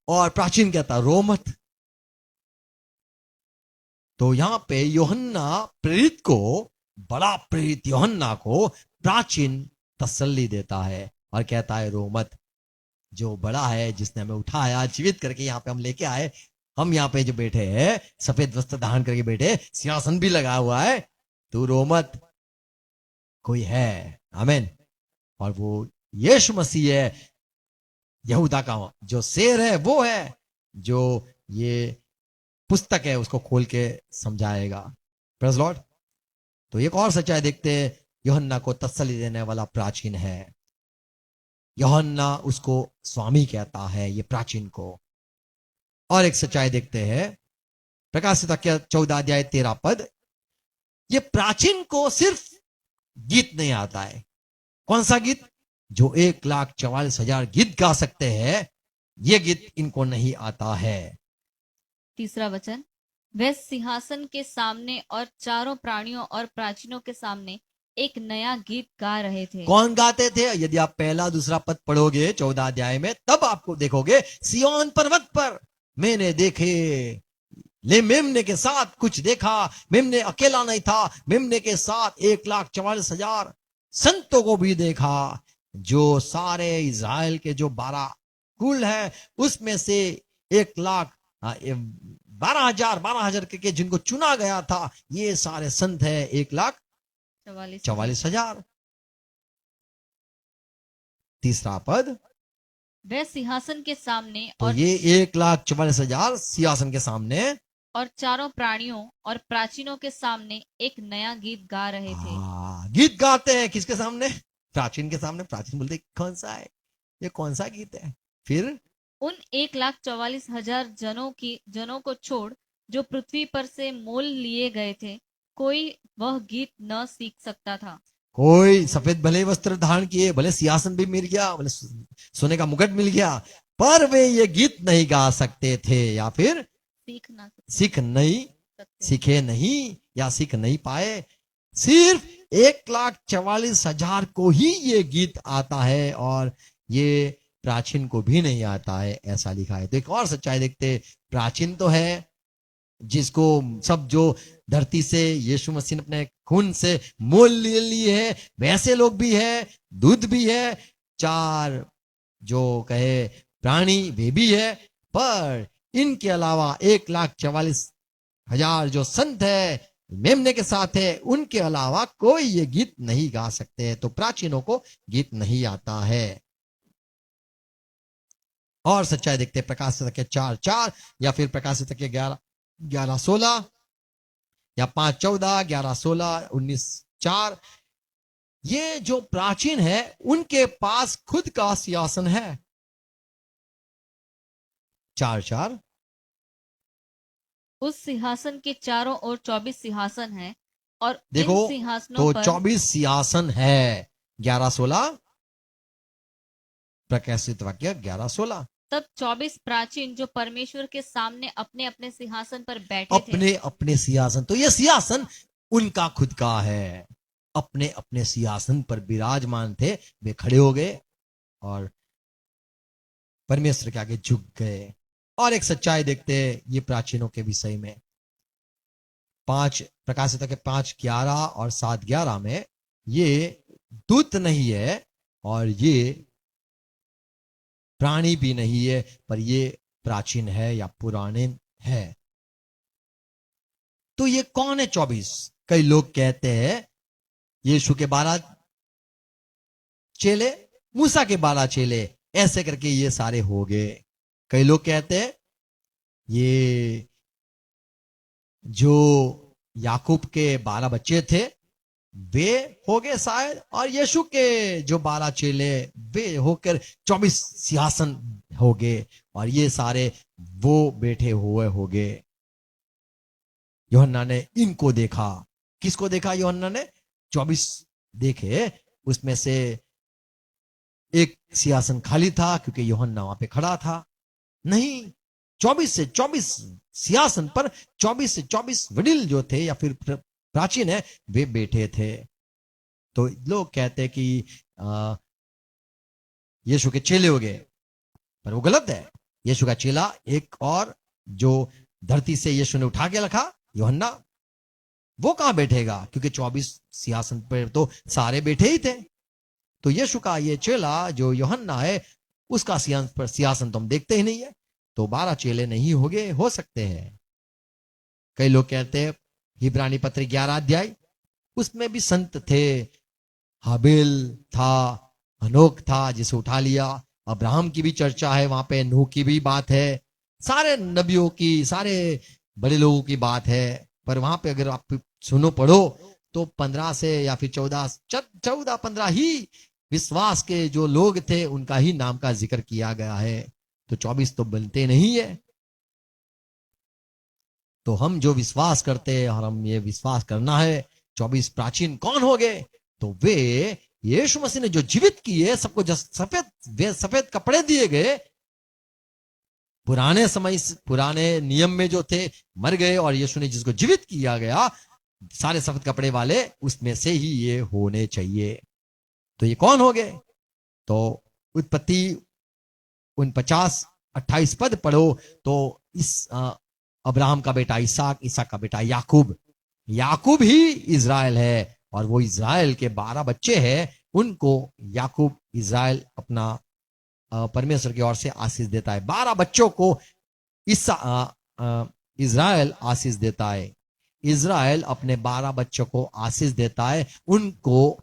और प्राचीन कहता रो मत। तो यहां पे यूहन्ना प्रेरित को, बड़ा प्रेरित यूहन्ना को प्राचीन तसल्ली देता है और कहता है रो मत। जो बड़ा है, जिसने हमें उठाया जीवित करके यहां पे हम लेके आए, हम यहां पे जो बैठे हैं सफेद वस्त्र धारण करके बैठे, सिंहासन भी लगा हुआ है, तू रो मत, कोई है। आमीन। और वो यीशु मसीह है, यहूदा का जो शेर है वो है, जो ये पुस्तक है उसको खोल के समझाएगा। Praise Lord. तो एक और सच्चाई देखते हैं, यूहन्ना को तसल्ली देने वाला प्राचीन है। यूहन्ना उसको स्वामी कहता है, ये प्राचीन को। और एक सच्चाई देखते हैं, प्रकाशित वाक्य 14 अध्याय 13 पद। ये प्राचीन को सिर्फ गीत नहीं आता है। कौन सा गीत? जो 1,44,000 गीत गा सकते हैं, ये गीत इनको नहीं आता है। तीसरा वचन, वह सिंहासन के सामने और चारों प्राणियों और प्राचीनों के सामने एक नया गीत गा रहे थे। कौन गाते थे? यदि आप पहला दूसरा पद पढ़ोगे 14 अध्याय में, तब आपको देखोगे, सिय्योन पर्वत पर मैंने देखे, ले मेमने के साथ कुछ देखा। मेमने अकेला नहीं था, मेमने के साथ 1,44,000 संतों को भी देखा, जो सारे इज़राइल के जो 12 कुल है, उसमें से 12,000 के जिनको चुना गया था, ये सारे संत है 1,44,000। तीसरा पद, वह सिंहासन के सामने तो और ये 1,44,000 सिंहासन के सामने और चारों प्राणियों और प्राचीनों के सामने एक नया गीत गा रहे थे। गीत गाते हैं किसके सामने? प्राचीन के सामने। प्राचीन बोलते कौन सा है ये, कौन सा गीत है? फिर उन 1,44,000 जनों को छोड़ जो पृथ्वी पर से मोल लिए गए थे, कोई वह गीत न सीख सकता था। कोई सफेद भले वस्त्र धारण किए, भले सिंहासन भी मिल गया, भले सोने का मुकुट मिल गया, पर वे ये गीत नहीं गा सकते थे, या फिर सीखे नहीं या सीख नहीं पाए। सिर्फ 1,44,000 को ही ये गीत आता है, और ये प्राचीन को भी नहीं आता है, ऐसा लिखा है। तो एक और सच्चाई देखते, प्राचीन तो है जिसको सब जो धरती से यीशु मसीह ने अपने खून से मोल ले लिए है, वैसे लोग भी है, दूध भी है, 4 जो कहे प्राणी वे भी है, पर इनके अलावा 1,44,000 जो संत है मेमने के साथ है, उनके अलावा कोई ये गीत नहीं गा सकते। तो प्राचीनों को गीत नहीं आता है। और सच्चाई देखते, प्रकाशित के 4:4 या फिर प्रकाशित के 11:16 या 5:14, 11:16, 19:4। ये जो प्राचीन है उनके पास खुद का सिंहासन है। 4:4, उस सिंहासन के चारों ओर 24 सिंहासन हैं, और देखो इन सिंहासनों तो पर 24 सिंहासन है। 11:16 प्रकाशित वाक्य 11:16। तब 24 प्राचीन जो परमेश्वर के सामने अपने अपने सिंहासन पर बैठे थे। अपने अपने सिंहासन, तो ये सिंहासन उनका खुद का है। अपने अपने सिंहासन पर विराजमान थे, वे खड़े हो गए और परमेश्वर के आगे झुक गए। और एक सच्चाई देखते हैं ये प्राचीनों के विषय में, 5 प्रकाशित के 5:11 और 7:11 में, ये दूत नहीं है और ये प्राणी भी नहीं है, पर ये प्राचीन है या पुराने है। तो ये कौन है 24? कई लोग कहते हैं यीशु के 12 चेले, मूसा के 12 चेले, ऐसे करके ये सारे हो गए। कई लोग कहते हैं ये जो याकूब के 12 बच्चे थे वे हो गए शायद, और यीशु के जो 12 चेले वे होकर 24 सिंहासन हो गए, और ये सारे वो बैठे हुए हो गए। यूहन्ना ने इनको देखा। किसको देखा यूहन्ना ने? 24 देखे, उसमें से एक सिंहासन खाली था क्योंकि यूहन्ना वहां पे खड़ा था। नहीं, 24 से 24 सिंहासन पर 24 से 24 वडील जो थे या फिर प्राचीन है वे बैठे थे। तो लोग कहते हैं कि आ, यीशु के चेले हो गए, पर वो गलत है। यीशु का चेला एक और जो धरती से यीशु ने उठा के रखा, यूहन्ना, वो कहां बैठेगा? क्योंकि 24 सिंहासन पर तो सारे बैठे ही थे। तो यीशु का ये चेला जो यूहन्ना है, उसका सिंहासन तो हम देखते ही नहीं है। तो 12 चेले नहीं होंगे, हो सकते हैं। कई लोग कहते हैं इब्रानी पत्र 11 अध्याय, उसमें भी संत थे। हाबिल था, हनोक था जिसे उठा लिया, अब्राहम की भी चर्चा है वहां पे, नूह की भी बात है, सारे नबियों की, सारे बड़े लोगों की बात है। पर वहां पे अगर आप सुनो पढ़ो तो 15 से या फिर 14-15 ही विश्वास के जो लोग थे उनका ही नाम का जिक्र किया गया है। तो 24 तो बनते नहीं है। तो हम जो विश्वास करते हैं और हम ये विश्वास करना है 24 प्राचीन कौन हो गए? तो वे यीशु मसीह ने जो जीवित किए, सबको सफेद कपड़े दिए गए, पुराने समय, पुराने नियम में जो थे मर गए, और यीशु ने जिसको जीवित किया गया सारे सफेद कपड़े वाले, उसमें से ही ये होने चाहिए। तो ये कौन हो गए? तो उत्पत्ति 49-28 पद पढ़ो तो इस अब्राहम का बेटा इसहाक, इसहाक का बेटा याकूब, याकूब ही इज़राइल है, और वो इज़राइल के 12 बच्चे हैं, उनको याकूब इज़राइल अपना परमेश्वर की ओर से आशीष देता है। 12 बच्चों को इज़राइल आशीष देता है। इज़राइल अपने 12 बच्चों को आशीष देता है, उनको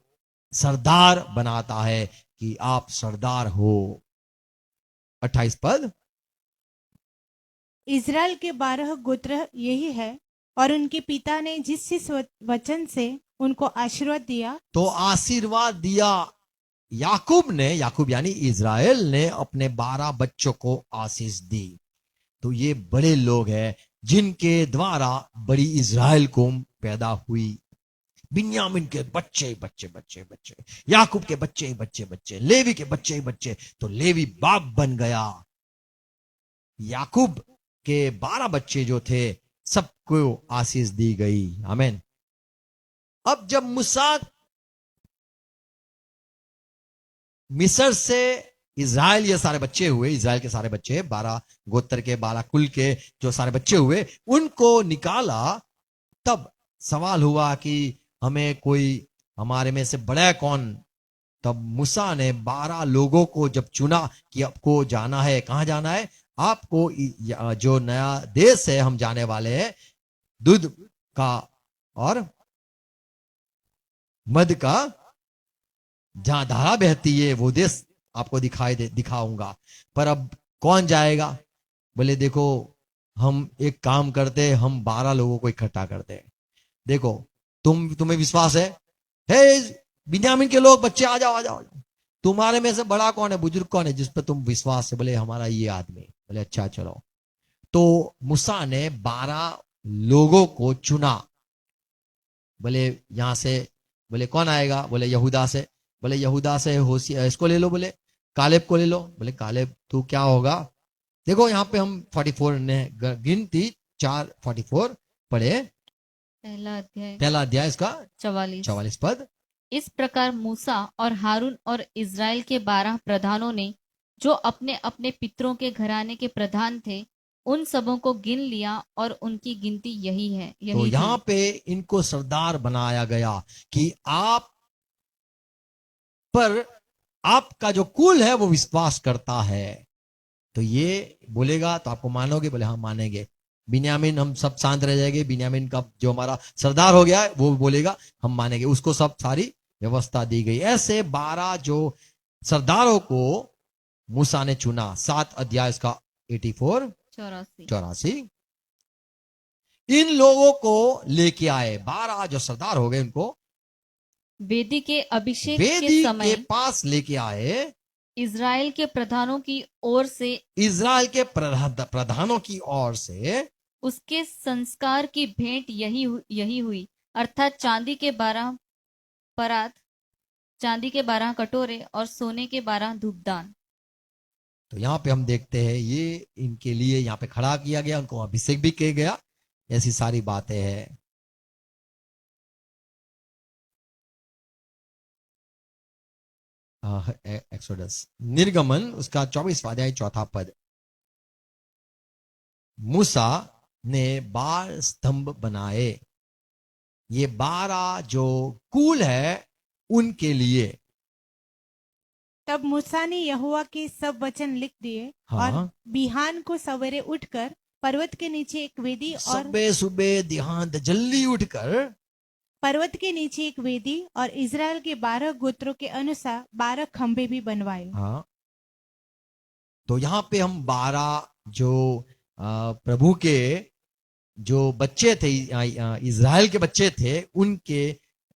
सरदार बनाता है कि आप सरदार हो। 28 पद, इज़राइल के 12 गोत्र यही है, और उनके पिता ने जिस वचन से उनको आशीर्वाद दिया, तो आशीर्वाद दिया याकूब ने, याकूब यानी इज़राइल ने अपने 12 बच्चों को आशीष दी। तो ये बड़े लोग हैं जिनके द्वारा बड़ी इज़राइल कौम पैदा हुई। बिन्यामीन के बच्चे बच्चे बच्चे बच्चे, याकूब के बच्चे बच्चे बच्चे, लेवी के बच्चे बच्चे, तो लेवी बाप बन गया। याकूब के 12 बच्चे जो थे सबको आशीष दी गई। आमीन। अब जब मूसा मिस्र से इज़राइल, ये सारे बच्चे हुए, इज़राइल के सारे बच्चे 12 गोत्र के, 12 कुल के जो सारे बच्चे हुए, उनको निकाला, तब सवाल हुआ कि हमें कोई हमारे में से बड़ा है कौन? तब मूसा ने 12 लोगों को जब चुना कि आपको जाना है, कहां जाना है? आपको जो नया देश है हम जाने वाले हैं, दूध का और मध का जहां धारा बहती है, वो देश आपको दिखाऊंगा। पर अब कौन जाएगा? बोले देखो, हम एक काम करते, हम 12 लोगों को इकट्ठा करते हैं। देखो, तुम्हें विश्वास है? हे बिन्यामीन के लोग, बच्चे आ जाओ आ जाओ, तुम्हारे में से बड़ा कौन है, बुजुर्ग कौन है जिस पर तुम विश्वास है? बोले हमारा ये आदमी। बोले अच्छा चलो। तो मूसा ने 12 लोगों को चुना। बोले यहां से, बोले कौन आएगा? बोले यहूदा से। बोले यहूदा से होशियार इसको ले लो, बोले कालेब को ले लो। बोले कालेब तू क्या होगा? देखो यहाँ पे हम 44 ने गिनती 4:44 पढ़े, पहला अध्याय इसका 44 पद। इस प्रकार मूसा और हारून और इज़राइल के 12 प्रधानों ने, जो अपने अपने पितरों के घराने के प्रधान थे, उन सबों को गिन लिया, और उनकी गिनती यही है। तो यहाँ पे इनको सरदार बनाया गया कि आप पर आपका जो कुल है वो विश्वास करता है, तो ये बोलेगा तो आपको मानोगे? बोले हाँ मानेंगे। बिन्यामीन, हम सब शांत रह जाएंगे, बिन्यामीन का जो हमारा सरदार हो गया है वो बोलेगा हम मानेंगे, उसको सब सारी व्यवस्था दी गई। ऐसे 12 जो सरदारों को मूसा ने चुना। 7 अध्याय इसका 84 इन लोगों को लेके आए, 12 जो सरदार हो गए, उनको वेदी के अभिषेक वेदी के समय के पास लेके आए। इज़राइल के प्रधानों की ओर से, इज़राइल के प्रधानों की ओर से उसके संस्कार की भेंट यही हुई, अर्थात चांदी के 12 परात, चांदी के 12 कटोरे और सोने के 12 धूपदान। तो यहाँ पे हम देखते हैं ये इनके लिए यहाँ पे खड़ा किया गया, उनको अभिषेक भी किया गया, ऐसी सारी बातें हैं। एक्सोडस निर्गमन उसका 24वां अध्याय 4था पद। मूसा ने 12 स्तंभ बनाए, ये 12 जो कुल है उनके लिए। तब मूसा ने यहोवा के सब वचन लिख दिए हाँ। और बिहान को सवेरे उठकर पर्वत के नीचे एक वेदी और सुबह सुबह ध्यान जल्दी उठकर पर्वत के नीचे एक वेदी और इज़राइल के 12 गोत्रों के अनुसार 12 खंभे भी बनवाए। हाँ, तो यहां पे हम 12 जो प्रभु के जो बच्चे थे, इज़राइल के बच्चे थे, उनके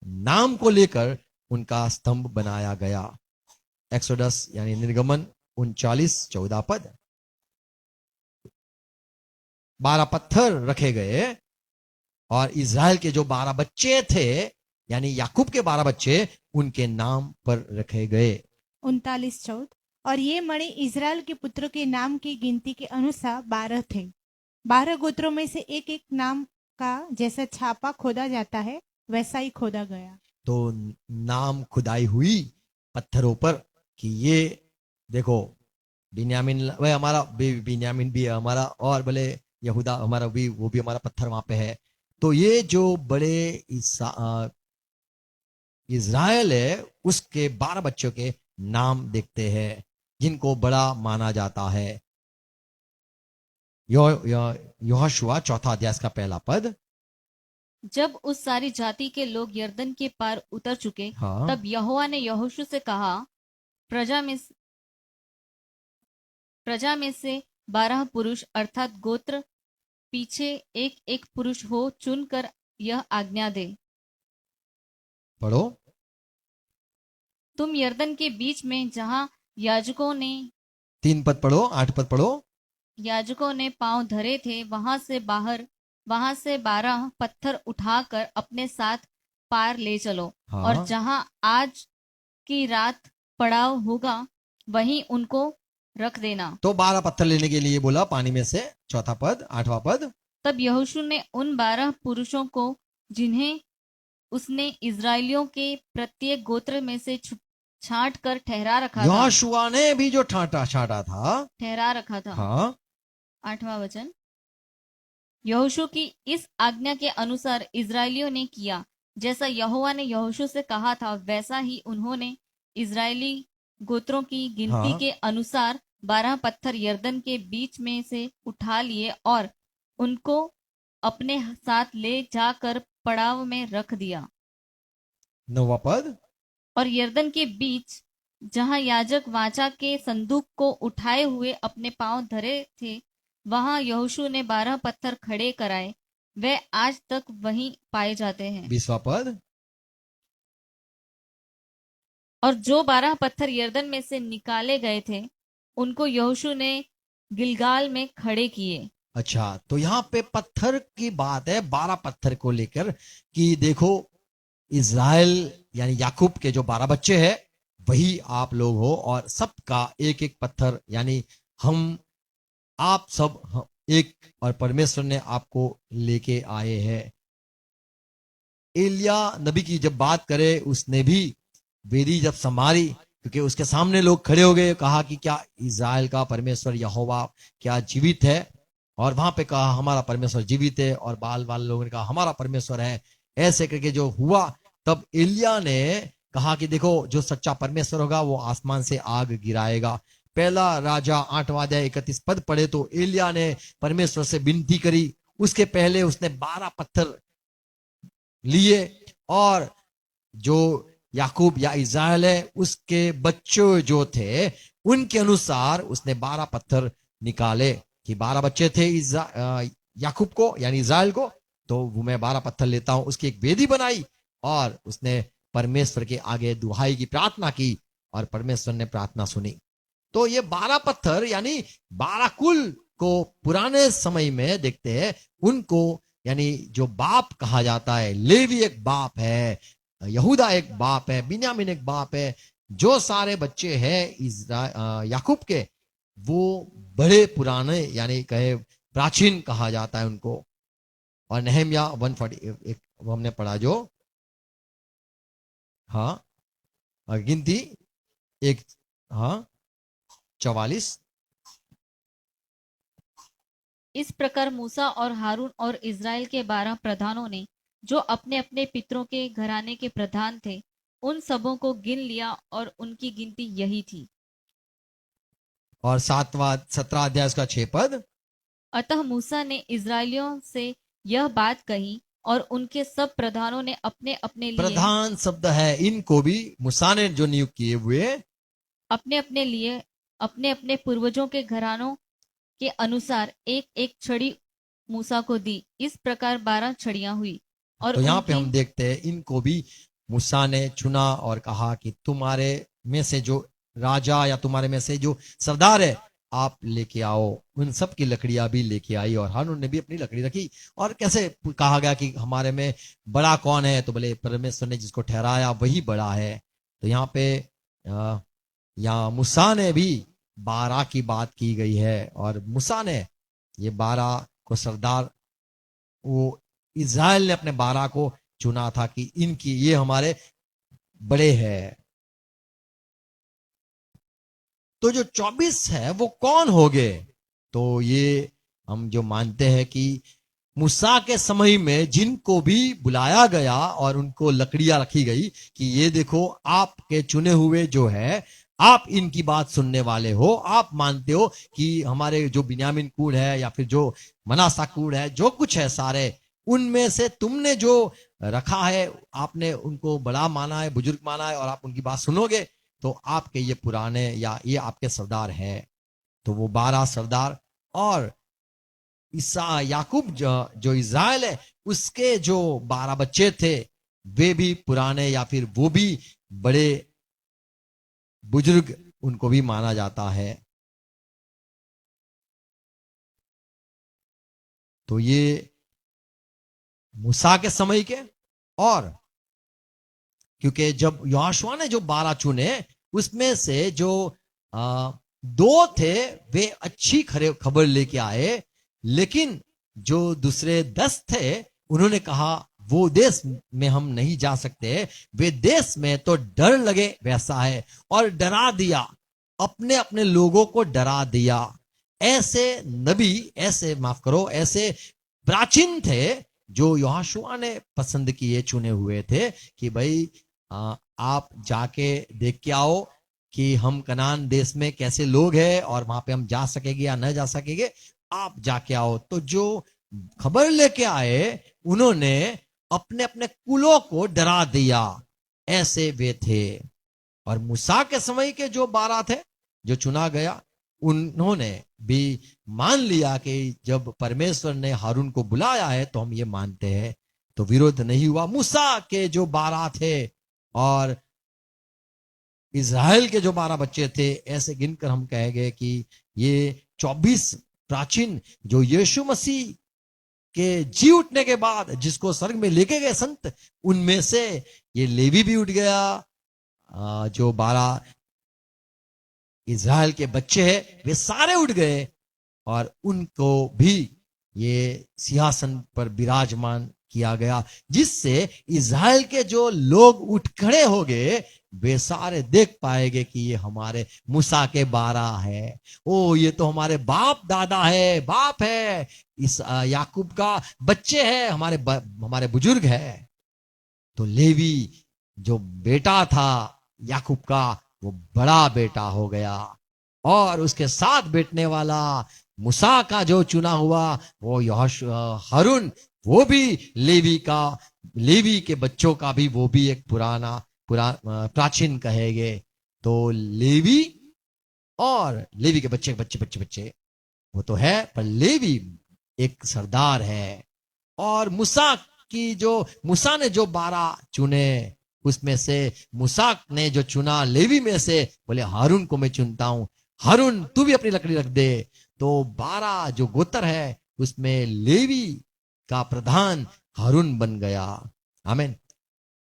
नाम को लेकर उनका स्तंभ बनाया गया। एक्सोडस यानी निर्गमन 39:14 पद। 12 पत्थर रखे गए और इज़राइल के जो 12 बच्चे थे यानी याकूब के 12 बच्चे उनके नाम पर रखे गए। 39:14 और ये मणि इज़राइल के पुत्रों के नाम की गिनती के अनुसार 12 थे। 12 गोत्रों में से एक एक नाम का जैसा छापा खोदा जाता है वैसा ही खोदा गया। तो नाम खुदाई हुई पत्थरों पर कि ये देखो बिन्यामीन, वह हमारा बिन्यामीन भी है हमारा, और भले यहूदा हमारा भी, वो भी हमारा पत्थर वहां पे है। तो ये जो बड़े इज़राइल है उसके 12 बच्चों के नाम देखते हैं जिनको बड़ा माना जाता है। यहोशुआ 4था अध्याय का 1 पद। जब उस सारी जाति के लोग यरदन के पार उतर चुके, हाँ। तब यहोवा ने यहोशू से कहा, प्रजा में से 12 पुरुष अर्थात गोत्र पीछे एक एक पुरुष हो चुनकर यह आज्ञा दे, पढ़ो। तुम यरदन के बीच में जहां याजकों ने 3 पद पढ़ो, 8 पद पढ़ो। याजकों ने पांव धरे थे वहां से 12 पत्थर उठाकर अपने साथ पार ले चलो। हाँ। और जहां आज की रात पड़ाव होगा वहीं उनको रख देना। तो 12 पत्थर लेने के लिए बोला पानी में से। 4था पद, 8वां पद। तब यहोशू ने उन 12 पुरुषों को जिन्हें उसने इजरायलियों के प्रत्येक गोत्र में से छांट कर ठहरा रखा ने भी जो छांटा था, ठहरा रखा था। हाँ। 8वां वचन। यहोशू की इस आज्ञा के अनुसार इजरायलियों ने किया, जैसा यहोवा ने यहोशू से कहा था वैसा ही उन्होंने इजरायली गोत्रों की गिनती के अनुसार 12 पत्थर यरदन के बीच में से उठा लिए और उनको अपने साथ ले जाकर पड़ाव में रख दिया। 9वां पद। और यरदन के बीच जहां याजक वाचा के संदूक को उठाए हुए अपने पांव धरे थे वहां यहोशू ने 12 पत्थर खड़े कराए, वे आज तक वहीं पाए जाते हैं। 20वां पद। और जो 12 पत्थर यरदन में से निकाले गए थे उनको यहोशू ने गिलगाल में खड़े किए। अच्छा, तो यहाँ पे पत्थर की बात है, 12 पत्थर को लेकर कि देखो इज़राइल यानी याकूब के जो 12 बच्चे हैं वही आप लोग हो और सबका एक एक पत्थर, यानी हम आप सब एक, और परमेश्वर ने आपको लेके आए हैं। एलिया नबी की जब बात करे उसने भी वेदी जब संभाली, क्योंकि उसके सामने लोग खड़े हो गए, कहा कि क्या इज़राइल का परमेश्वर यहोवा क्या जीवित है, और वहां पे कहा हमारा परमेश्वर जीवित है, और बाल लोगों ने कहा हमारा परमेश्वर है। ऐसे करके जो हुआ तब एलिया ने कहा कि देखो जो सच्चा परमेश्वर होगा वो आसमान से आग गिराएगा। 1 राजा 8वां अध्याय 31 पद पढ़े तो एलिया ने परमेश्वर से विनती करी। उसके पहले उसने 12 पत्थर लिए और जो याकूब या इज़राइल है उसके बच्चों जो थे उनके अनुसार उसने 12 पत्थर निकाले कि 12 बच्चे थे याकूब को यानी इज़राइल को, तो वो मैं 12 पत्थर लेता हूं। उसकी एक वेदी बनाई और उसने परमेश्वर के आगे दुहाई की प्रार्थना की और परमेश्वर ने प्रार्थना सुनी। तो ये 12 पत्थर यानी 12 कुल को पुराने समय में देखते हैं, उनको यानी जो बाप कहा जाता है, लेवी एक बाप है, यहूदा एक बाप है, बिन्यामीन एक बाप है, जो सारे बच्चे हैं याकूब के वो बड़े पुराने यानी कहे प्राचीन कहा जाता है उनको। और नहम्या 140 वो हमने पढ़ा जो, हाँ, और गिनती एक, हाँ, 44। इस प्रकार मूसा और हारून और इज़राइल के 12 प्रधानों ने, जो अपने अपने पितरों के घराने के प्रधान थे, उन सबों को गिन लिया और उनकी गिनती यही थी। और 17 अध्याय उसका 6 पद। अतः मूसा ने इज़राइलियों से यह बात कही और उनके सब प्रधानों ने अपने अपने लिए प्रधान शब्द है, इनको भी मूसा ने जो नियुक्त किए हुए, अपने अपने लिए अपने अपने पूर्वजों के घरानों के अनुसार एक एक छड़ी मूसा को दी। इस प्रकार 12 छड़ियां हुई और तो यहाँ पे उनकी हम देखते हैं इनको भी मूसा ने चुना और कहा कि तुम्हारे में से जो राजा या तुम्हारे में से जो सरदार है आप लेके आओ। उन सब की लकड़ियां भी लेके आई और हारून ने भी अपनी लकड़ी रखी। और कैसे कहा गया कि हमारे में बड़ा कौन है, तो बोले परमेश्वर ने जिसको ठहराया वही बड़ा है। तो यहाँ पे यहाँ मूसा ने भी 12 की बात की गई है और मूसा ने ये 12 को सरदार, वो इज़राइल ने अपने 12 को चुना था कि इनकी ये हमारे बड़े हैं। तो जो 24 है वो कौन हो गए? तो ये हम जो मानते हैं कि मूसा के समय में जिनको भी बुलाया गया और उनको लकड़ियां रखी गई कि ये देखो आपके चुने हुए जो है, आप इनकी बात सुनने वाले हो। आप मानते हो कि हमारे जो बिन्यामीन कुल है या फिर जो मनासा कुल है, जो कुछ है सारे, उनमें से तुमने जो रखा है, आपने उनको बड़ा माना है, बुजुर्ग माना है और आप उनकी बात सुनोगे तो आपके ये पुराने या ये आपके सरदार हैं। तो वो 12 सरदार और ईसा याकूब जो इज़राइल है उसके जो 12 बच्चे थे वे भी पुराने या फिर वो भी बड़े बुजुर्ग उनको भी माना जाता है। तो ये मूसा के समय के, और क्योंकि जब यहोशुआ ने जो 12 चुने उसमें से जो 2 थे वे अच्छी खबर लेके आए, लेकिन जो दूसरे 10 थे उन्होंने कहा वो देश में हम नहीं जा सकते, वे देश में तो डर लगे वैसा है, और डरा दिया, अपने अपने लोगों को डरा दिया। ऐसे नबी, ऐसे माफ करो, ऐसे प्राचीन थे जो यहोशुआ ने पसंद किए, चुने हुए थे कि भाई आप जाके देख के आओ कि हम कनान देश में कैसे लोग हैं और वहां पे हम जा सकेंगे या न जा सकेंगे, आप जाके आओ। तो जो खबर लेके आए उन्होंने अपने अपने कुलों को डरा दिया, ऐसे वे थे। और मूसा के समय के जो 12 थे जो चुना गया, उन्होंने भी मान लिया कि जब परमेश्वर ने हारून को बुलाया है तो हम ये मानते हैं, तो विरोध नहीं हुआ। मूसा के जो 12 थे और इज़राइल के जो 12 बच्चे थे, ऐसे गिनकर हम कहेंगे कि ये 24 प्राचीन जो यीशु मसीह के जी उठने के बाद जिसको स्वर्ग में लेके गए संत, उनमें से ये लेवी भी उठ गया। जो 12 इज़राइल के बच्चे हैं वे सारे उठ गए और उनको भी ये सिंहासन पर विराजमान किया गया, जिससे इज़राइल के जो लोग उठ खड़े हो गए वे सारे देख पाएंगे कि ये हमारे मूसा के 12 है। ओ ये तो हमारे बाप दादा है, बाप है, इस याकूब का बच्चे हैं, हमारे बुजुर्ग है। तो लेवी जो बेटा था याकूब का वो बड़ा बेटा हो गया, और उसके साथ बैठने वाला मूसा का जो चुना हुआ वो हारून, वो भी लेवी के बच्चों का भी वो भी एक प्राचीन कहेंगे। तो लेवी और लेवी के बच्चे बच्चे बच्चे बच्चे वो तो है, पर लेवी एक सरदार है। और मूसा ने जो 12 चुने उसमें से मूसा ने जो चुना लेवी में से, बोले हारून को मैं चुनता हूं, हारून तू भी अपनी लकड़ी रख दे। तो 12 जो गोत्र है उसमें लेवी का प्रधान हारून बन गया। आमीन।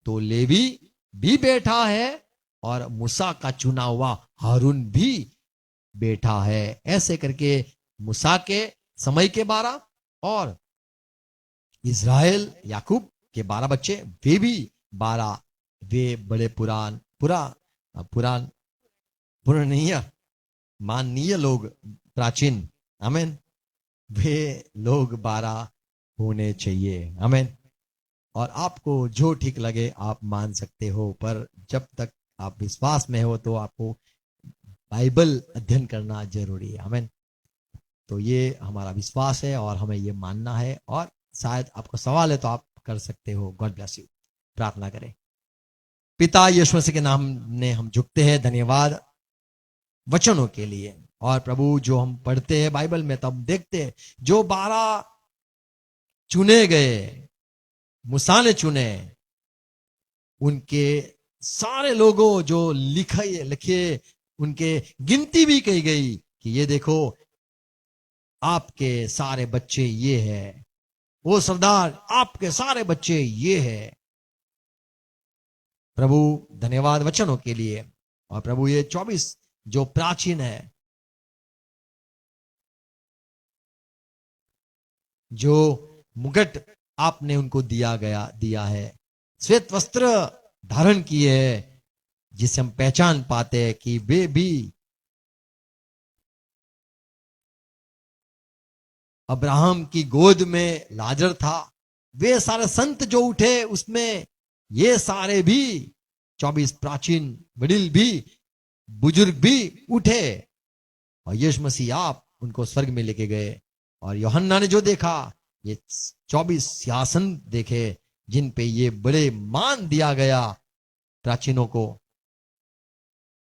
तो लेवी भी बैठा है और मूसा का चुना हुआ हारून भी बैठा है। ऐसे करके मूसा के समय के 12 और इज़राइल याकूब के 12 बच्चे, वे भी 12, वे बड़े पुरान पूर्णनीय माननीय लोग प्राचीन, आमेन, वे लोग 12 होने चाहिए, आमेन। और आपको जो ठीक लगे आप मान सकते हो, पर जब तक आप विश्वास में हो तो आपको बाइबल अध्ययन करना जरूरी है, आमेन। तो ये हमारा विश्वास है और हमें ये मानना है। और शायद आपको सवाल है तो आप कर सकते हो। God bless you. प्रार्थना करें। पिता यीशु मसीह के नाम ने हम झुकते हैं, धन्यवाद वचनों के लिए। और प्रभु जो हम पढ़ते हैं बाइबल में तब देखते हैं जो 12 चुने गए, मूसा ने चुने, उनके सारे लोगों जो लिखे उनके गिनती भी कही गई कि ये देखो आपके सारे बच्चे ये है, वो सरदार आपके सारे बच्चे ये है। प्रभु धन्यवाद वचनों के लिए। और प्रभु ये 24 जो प्राचीन है, जो मुकुट आपने उनको दिया है, श्वेत वस्त्र धारण किए है, जिसे हम पहचान पाते हैं कि वे भी अब्राहम की गोद में लाजर था। वे सारे संत जो उठे उसमें ये सारे भी 24 प्राचीन वडील भी, बुजुर्ग भी उठे। और यीशु मसीह आप उनको स्वर्ग में लेके गए। और यूहन्ना ने जो देखा, ये 24 सिंहासन देखे जिन पे ये बड़े मान दिया गया प्राचीनों को।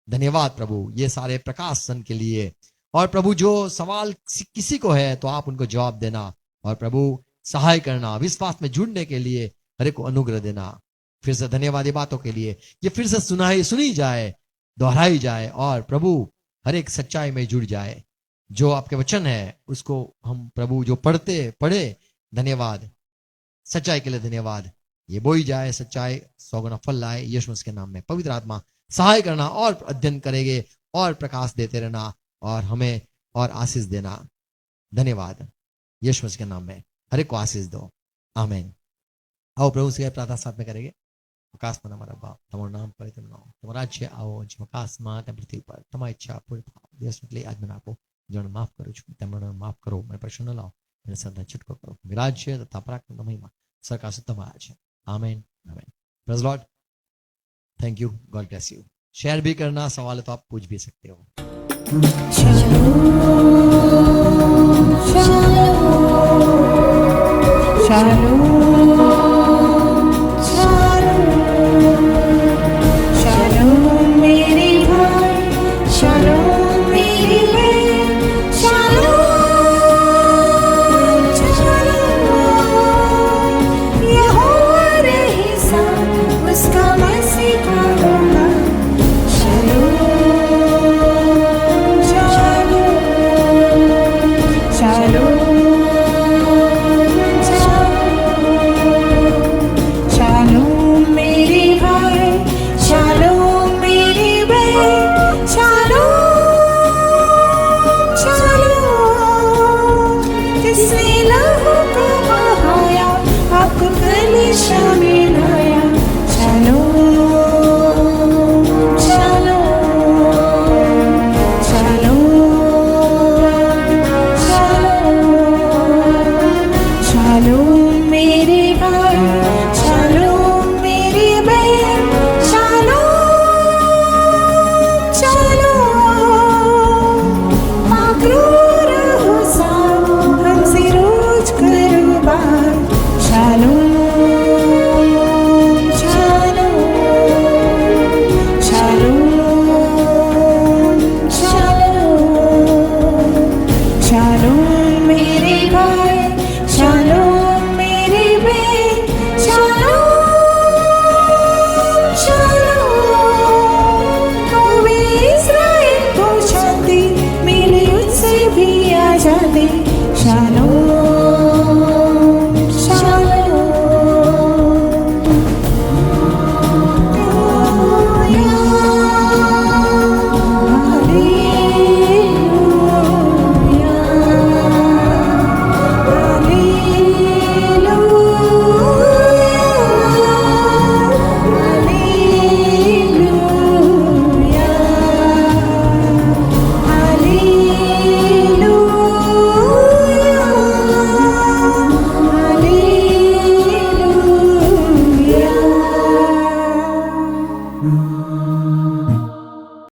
धन्यवाद प्रभु ये सारे प्रकाशन के लिए। और प्रभु जो सवाल किसी को है तो आप उनको जवाब देना। और प्रभु सहाय करना, विश्वास में जुड़ने के लिए हर एक को अनुग्रह देना। फिर से धन्यवाद ये बातों के लिए, ये फिर से सुनी जाए, दोहराई जाए और प्रभु हर एक सच्चाई में जुड़ जाए। जो आपके वचन है उसको हम प्रभु जो पढ़े, धन्यवाद सच्चाई के लिए, धन्यवाद। ये बोई जाए सच्चाई, 100 गुना फल लाए यीशु मसीह के नाम में। पवित्र आत्मा सहाय करना और अध्ययन करेंगे और प्रकाश देते रहना और हमें और आशीष देना। धन्यवाद यीशु मसीह के नाम में। हर एक को आशीष दो, आमीन। आओ प्रभु से प्रार्थना साथ में करेंगे। आकाशમાં અમારા બાપ, તમારું નામ પવિત્ર નામ, તમારું રાજ્ય આવો, જેમ આકાશમાં તેમ પૃથ્વી પર તમારી ઈચ્છા પૂરી થાય। દિવસ એટલે આજ મને આપો, જેને માફ કરું છું તેમને માફ કરો, મને પ્રશ્ન ન લાવો, મને સદા છૂટકો કરો। વિરાજ્ય તથા પરાક્રમ મહિમા સરકાર છે તમારા છે, આમીન આમીન। Praise Lord. Thank you, God bless you. Share भी करना, सवाल है तो आप पूछ भी सकते हो। Shalom.